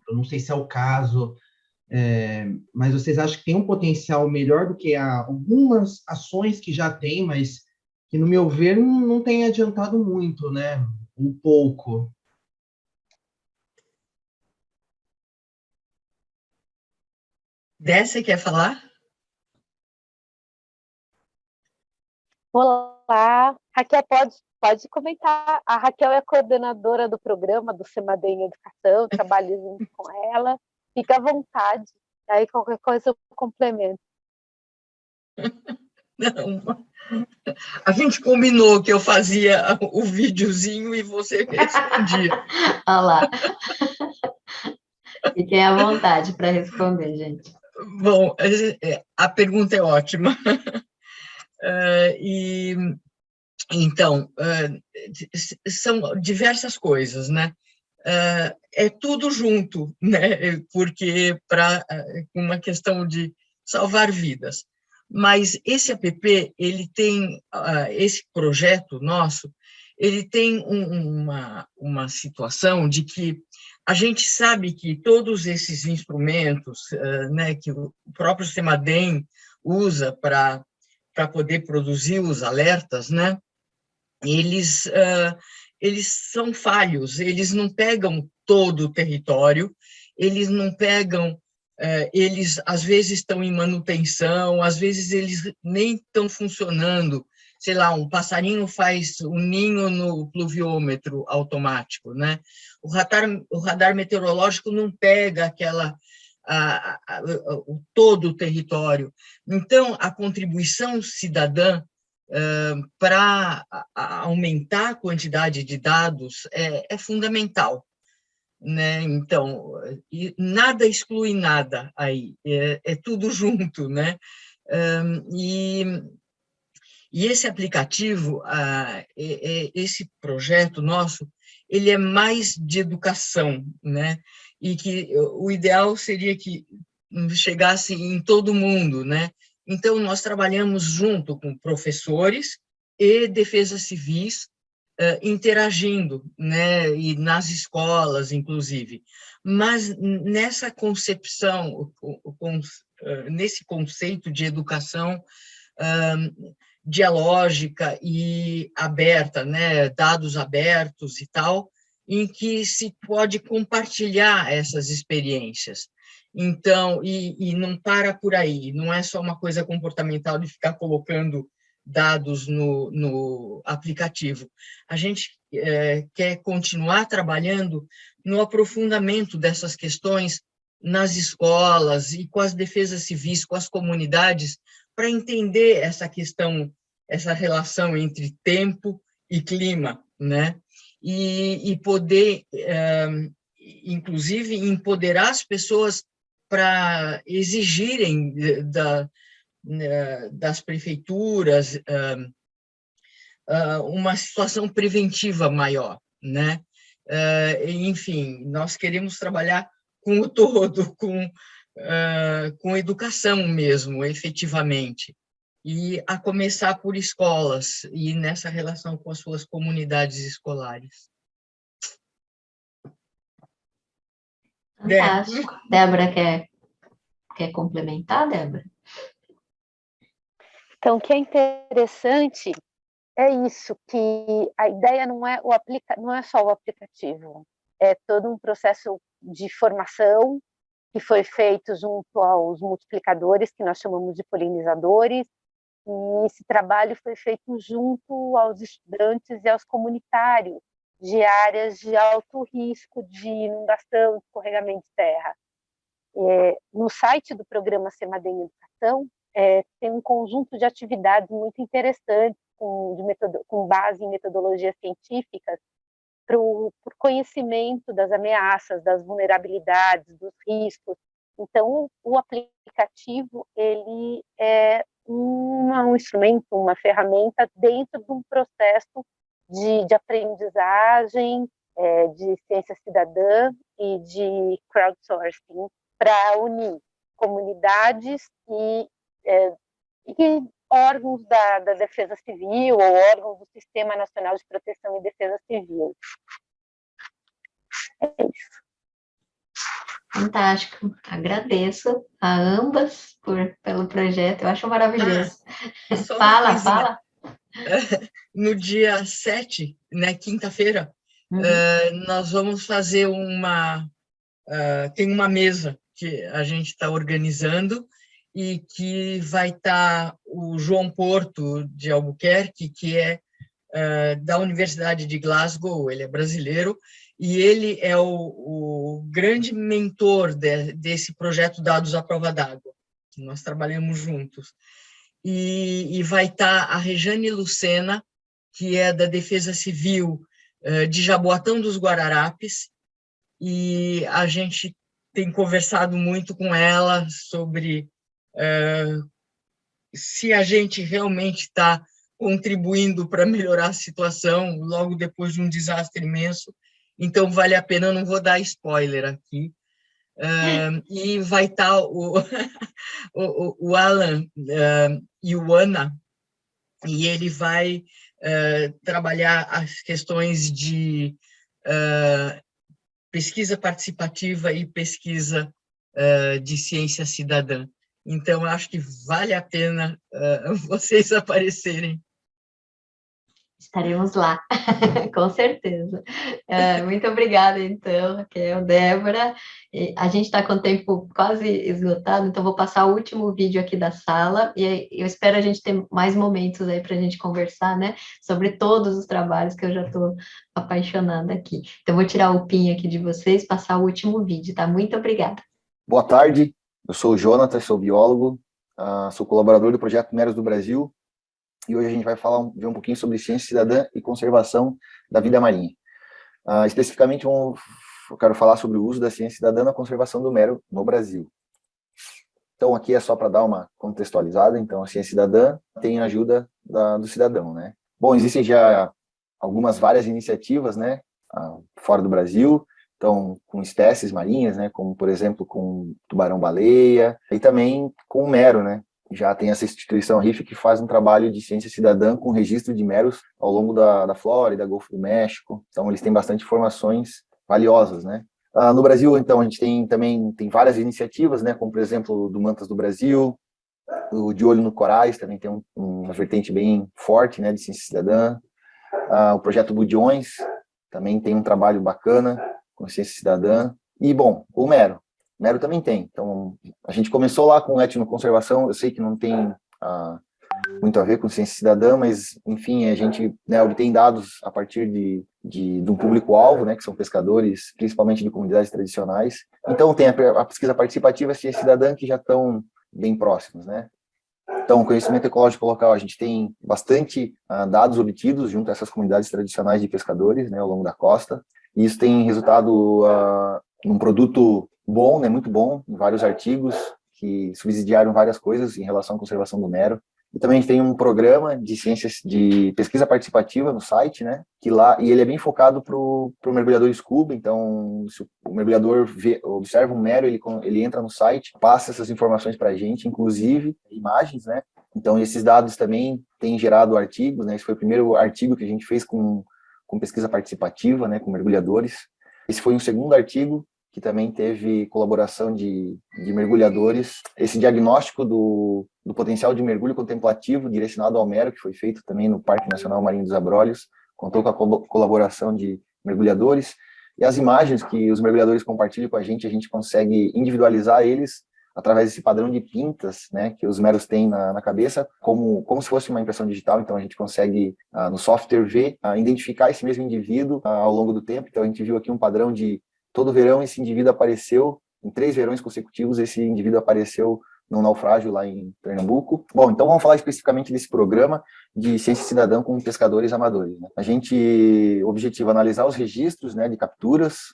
E: eu não sei se é o caso, mas vocês acham que tem um potencial melhor do que algumas ações que já tem, mas que, no meu ver, não tem adiantado muito, né? Um pouco.
L: Dé, você quer falar?
M: Olá, Raquel, pode comentar. A Raquel é coordenadora do programa do CEMADEM Educação, trabalho junto com ela. Fica à vontade, aí qualquer coisa eu complemento.
L: Não, a gente combinou que eu fazia o videozinho e você respondia.
B: Olha lá. Fiquem à vontade para responder, gente.
L: Bom, a pergunta é ótima. Então, são diversas coisas, né? É tudo junto, né? Porque para uma questão de salvar vidas. Mas esse app, ele tem, esse projeto nosso, ele tem uma situação de que a gente sabe que todos esses instrumentos, né, que o próprio CEMADEM usa para poder produzir os alertas, né, eles são falhos, eles não pegam todo o território, eles não pegam, eles às vezes estão em manutenção, às vezes eles nem estão funcionando. Sei lá, um passarinho faz um ninho no pluviômetro automático, né? O radar meteorológico não pega todo o território. Então, a contribuição cidadã para aumentar a quantidade de dados é fundamental, né? Então, nada exclui nada aí, é tudo junto, né? E esse aplicativo, esse projeto nosso, ele é mais de educação, né? E que o ideal seria que chegasse em todo mundo, né? Então, nós trabalhamos junto com professores e defesas civis, interagindo, né? E nas escolas, inclusive. Mas nessa concepção, nesse conceito de educação, dialógica e aberta, né, dados abertos e tal, em que se pode compartilhar essas experiências. Então, e não para por aí, não é só uma coisa comportamental de ficar colocando dados no aplicativo. A gente quer continuar trabalhando no aprofundamento dessas questões nas escolas e com as defesas civis, com as comunidades, para entender essa questão, essa relação entre tempo e clima, né? E poder, inclusive, empoderar as pessoas para exigirem das prefeituras uma situação preventiva maior, né? Enfim, nós queremos trabalhar com o todo, com educação mesmo, efetivamente, e a começar por escolas e nessa relação com as suas comunidades escolares.
B: Fantástico. Débora, quer complementar, Débora?
M: Então, o que é interessante é isso, que a ideia não é só o aplicativo, é todo um processo de formação que foi feito junto aos multiplicadores, que nós chamamos de polinizadores, e esse trabalho foi feito junto aos estudantes e aos comunitários de áreas de alto risco de inundação, escorregamento de terra. No site do programa CEMADEM Educação, tem um conjunto de atividades muito interessantes, com base em metodologias científicas, para o conhecimento das ameaças, das vulnerabilidades, dos riscos. Então, o aplicativo ele é um instrumento, uma ferramenta dentro de um processo de aprendizagem, de ciência cidadã e de crowdsourcing, para unir comunidades e órgãos da Defesa Civil ou órgãos do Sistema Nacional de Proteção e Defesa Civil. É isso.
B: Fantástico. Agradeço a ambas pelo projeto. Eu acho maravilhoso. Fala.
L: No dia 7, né, quinta-feira, nós vamos fazer tem uma mesa que a gente está organizando e que vai estar o João Porto de Albuquerque, que é da Universidade de Glasgow, ele é brasileiro, e ele é o grande mentor desse projeto Dados à Prova d'Água, que nós trabalhamos juntos. E vai estar a Rejane Lucena, que é da Defesa Civil de Jaboatão dos Guararapes, e a gente tem conversado muito com ela sobre se a gente realmente está contribuindo para melhorar a situação logo depois de um desastre imenso. Então, vale a pena, eu não vou dar spoiler aqui. E vai estar o Alan e o Ana, e ele vai trabalhar as questões de pesquisa participativa e pesquisa de ciência cidadã. Então, acho que vale a pena vocês aparecerem.
B: Estaremos lá, com certeza. Muito obrigada, então, Raquel, Débora. A gente está com o tempo quase esgotado, então vou passar o último vídeo aqui da sala, e eu espero a gente ter mais momentos aí para a gente conversar, né, sobre todos os trabalhos que eu já estou apaixonada aqui. Então, vou tirar o PIN aqui de vocês, passar o último vídeo, tá? Muito obrigada.
K: Boa tarde, eu sou o Jonatas, sou biólogo, sou colaborador do Projeto Meros do Brasil, e hoje a gente vai ver um pouquinho sobre ciência cidadã e conservação da vida marinha. Especificamente, eu quero falar sobre o uso da ciência cidadã na conservação do mero no Brasil. Então, aqui é só para dar uma contextualizada. Então, a ciência cidadã tem a ajuda do cidadão, né? Bom, existem já várias iniciativas, né, fora do Brasil, então, com espécies marinhas, né, como, por exemplo, com tubarão-baleia, e também com o mero, né? Já tem essa instituição RIF que faz um trabalho de ciência cidadã com registro de meros ao longo da Flórida, Golfo do México. Então, eles têm bastante informações valiosas, né? No Brasil, então, a gente tem várias iniciativas, né? Como, por exemplo, do Mantas do Brasil, O De Olho no Corais também tem uma vertente bem forte, né, de ciência cidadã. O projeto Budiões também tem um trabalho bacana com ciência cidadã. E, bom, o Mero. Mero também tem. Então, a gente começou lá com etnoconservação, eu sei que não tem muito a ver com ciência cidadã, mas, enfim, a gente, né, obtém dados a partir de um público-alvo, né, que são pescadores, principalmente de comunidades tradicionais. Então, tem a pesquisa participativa e a ciência cidadã, que já estão bem próximos, né? Então, conhecimento ecológico local, a gente tem bastante dados obtidos junto a essas comunidades tradicionais de pescadores, né, ao longo da costa, e isso tem resultado num produto bom, né, muito bom, em vários artigos que subsidiaram várias coisas em relação à conservação do mero. E também a gente tem um programa de ciências de pesquisa participativa no site, né? E ele é bem focado para o mergulhador scuba. Então, se o mergulhador observa um mero, ele entra no site, passa essas informações para a gente, inclusive imagens, né? Então, esses dados também têm gerado artigos, né? Esse foi o primeiro artigo que a gente fez com pesquisa participativa, né? Com mergulhadores. Esse foi um segundo artigo que também teve colaboração de mergulhadores. Esse diagnóstico do potencial de mergulho contemplativo direcionado ao mero, que foi feito também no Parque Nacional Marinho dos Abrolhos, contou com a colaboração de mergulhadores, e as imagens que os mergulhadores compartilham com a gente consegue individualizar eles através desse padrão de pintas, né, que os meros têm na cabeça, como se fosse uma impressão digital. Então a gente consegue, no software, ver, identificar esse mesmo indivíduo ao longo do tempo. Então a gente viu aqui um padrão de todo verão esse indivíduo apareceu, em 3 verões consecutivos, esse indivíduo apareceu num naufrágio lá em Pernambuco. Bom, então vamos falar especificamente desse programa de ciência cidadã com pescadores amadores, né? A gente objetiva analisar os registros, né, de capturas.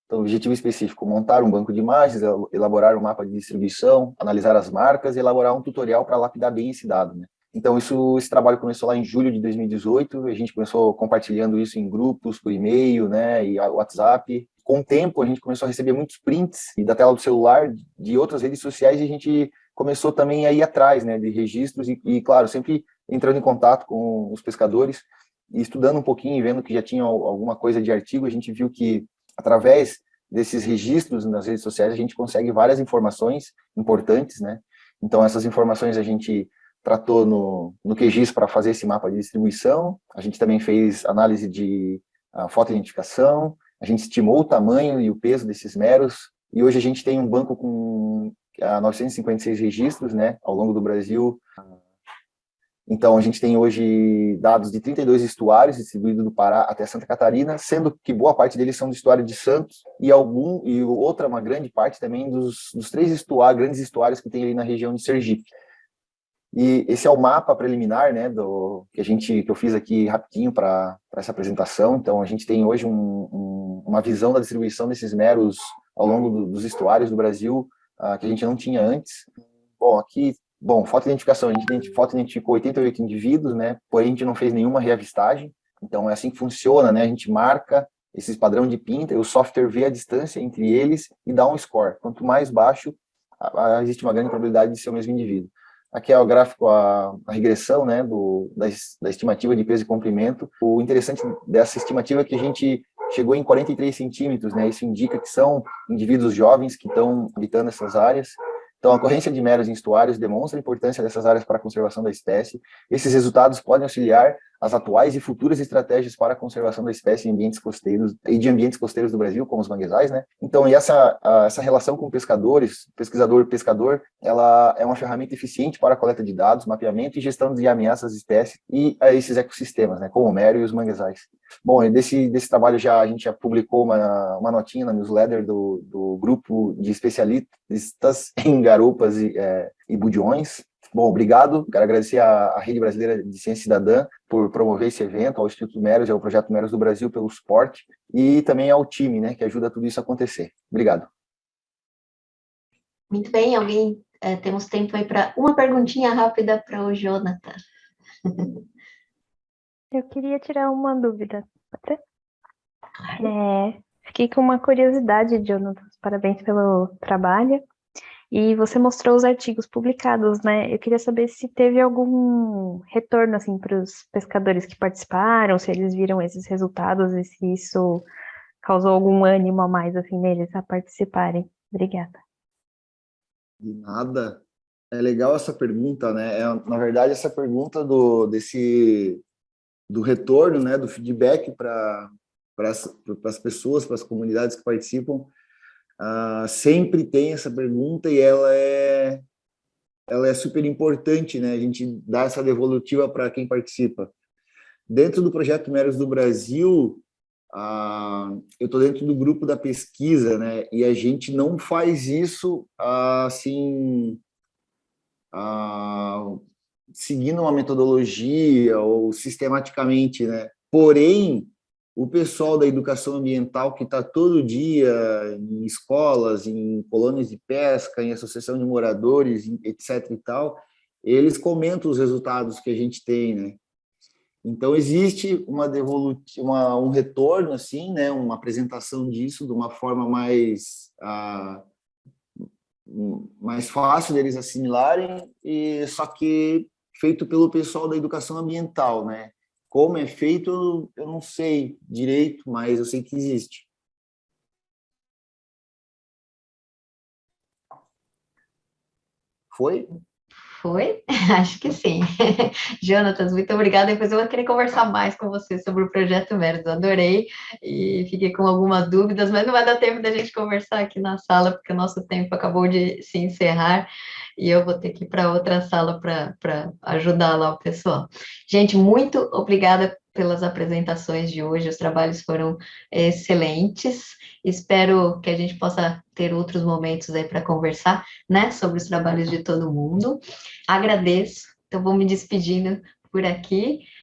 K: Então, objetivo específico, montar um banco de imagens, elaborar um mapa de distribuição, analisar as marcas e elaborar um tutorial para lapidar bem esse dado, né? Então, esse trabalho começou lá em julho de 2018, a gente começou compartilhando isso em grupos, por e-mail, né, e WhatsApp. Com o tempo, a gente começou a receber muitos prints da tela do celular de outras redes sociais, e a gente começou também a ir atrás, né, de registros e, claro, sempre entrando em contato com os pescadores e estudando um pouquinho e vendo que já tinha alguma coisa de artigo. A gente viu que, através desses registros nas redes sociais, a gente consegue várias informações importantes, né? Então, essas informações a gente tratou no QGIS para fazer esse mapa de distribuição. A gente também fez análise de fotoidentificação, a gente estimou o tamanho e o peso desses meros, e hoje a gente tem um banco com 956 registros, né, ao longo do Brasil. Então, a gente tem hoje dados de 32 estuários distribuídos do Pará até Santa Catarina, sendo que boa parte deles são do estuário de Santos, uma grande parte também dos 3 grandes estuários que tem ali na região de Sergipe. E esse é o mapa preliminar, né, que eu fiz aqui rapidinho para essa apresentação. Então, a gente tem hoje uma visão da distribuição desses meros ao longo dos estuários do Brasil, que a gente não tinha antes. Bom, aqui, fotoidentificação, a gente fotoidentificou 88 indivíduos, né, porém a gente não fez nenhuma reavistagem. Então, é assim que funciona, né, a gente marca esses padrão de pinta, e o software vê a distância entre eles e dá um score. Quanto mais baixo, existe uma grande probabilidade de ser o mesmo indivíduo. Aqui é o gráfico, a regressão, né, da estimativa de peso e comprimento. O interessante dessa estimativa é que a gente chegou em 43 centímetros, né? Isso indica que são indivíduos jovens que estão habitando essas áreas. Então, a ocorrência de meros em estuários demonstra a importância dessas áreas para a conservação da espécie. Esses resultados podem auxiliar as atuais e futuras estratégias para a conservação da espécie em ambientes costeiros e de ambientes costeiros do Brasil, como os manguezais, né? Então, essa relação com pescadores, pesquisador-pescador, ela é uma ferramenta eficiente para a coleta de dados, mapeamento e gestão de ameaças às espécies e a esses ecossistemas, né? Como o mero e os manguezais. Bom, desse trabalho a gente já publicou uma notinha na newsletter do grupo de especialistas em garoupas e budiões. Bom, obrigado. Quero agradecer à Rede Brasileira de Ciência Cidadã por promover esse evento, ao Instituto Meros e ao Projeto Meros do Brasil pelo suporte, e também ao time, né, que ajuda tudo isso a acontecer. Obrigado.
B: Muito bem, temos tempo aí para uma perguntinha rápida para o Jonathan.
F: Eu queria tirar uma dúvida, pode ser? Fiquei com uma curiosidade, Jonathan. Parabéns pelo trabalho. E você mostrou os artigos publicados, né? Eu queria saber se teve algum retorno, assim, para os pescadores que participaram, se eles viram esses resultados e se isso causou algum ânimo a mais, assim, neles a participarem. Obrigada.
K: De nada. é legal essa pergunta, né? Na verdade, essa pergunta do retorno, né, do feedback para as pessoas, para as comunidades que participam, sempre tem essa pergunta e ela é super importante, né? A gente dá essa devolutiva para quem participa. Dentro do projeto Meros do Brasil, eu estou dentro do grupo da pesquisa, né? E a gente não faz isso assim, seguindo uma metodologia ou sistematicamente, né? Porém, o pessoal da educação ambiental que está todo dia em escolas, em colônias de pesca, em associação de moradores, etc. e tal, eles comentam os resultados que a gente tem, né? Então existe um retorno, assim, né? Uma apresentação disso de uma forma mais fácil deles assimilarem, e só que feito pelo pessoal da educação ambiental, né? Como é feito, eu não sei direito, mas eu sei que existe. Foi?
B: Foi? Acho que sim. Jonatas, muito obrigada. Depois eu vou querer conversar mais com você sobre o Projeto Meros. Adorei e fiquei com algumas dúvidas, mas não vai dar tempo da gente conversar aqui na sala, porque o nosso tempo acabou de se encerrar e eu vou ter que ir para outra sala para ajudar lá o pessoal. Gente, muito obrigada pelas apresentações de hoje. Os trabalhos foram excelentes. Espero que a gente possa ter outros momentos aí para conversar, né, sobre os trabalhos de todo mundo. Agradeço, então vou me despedindo por aqui.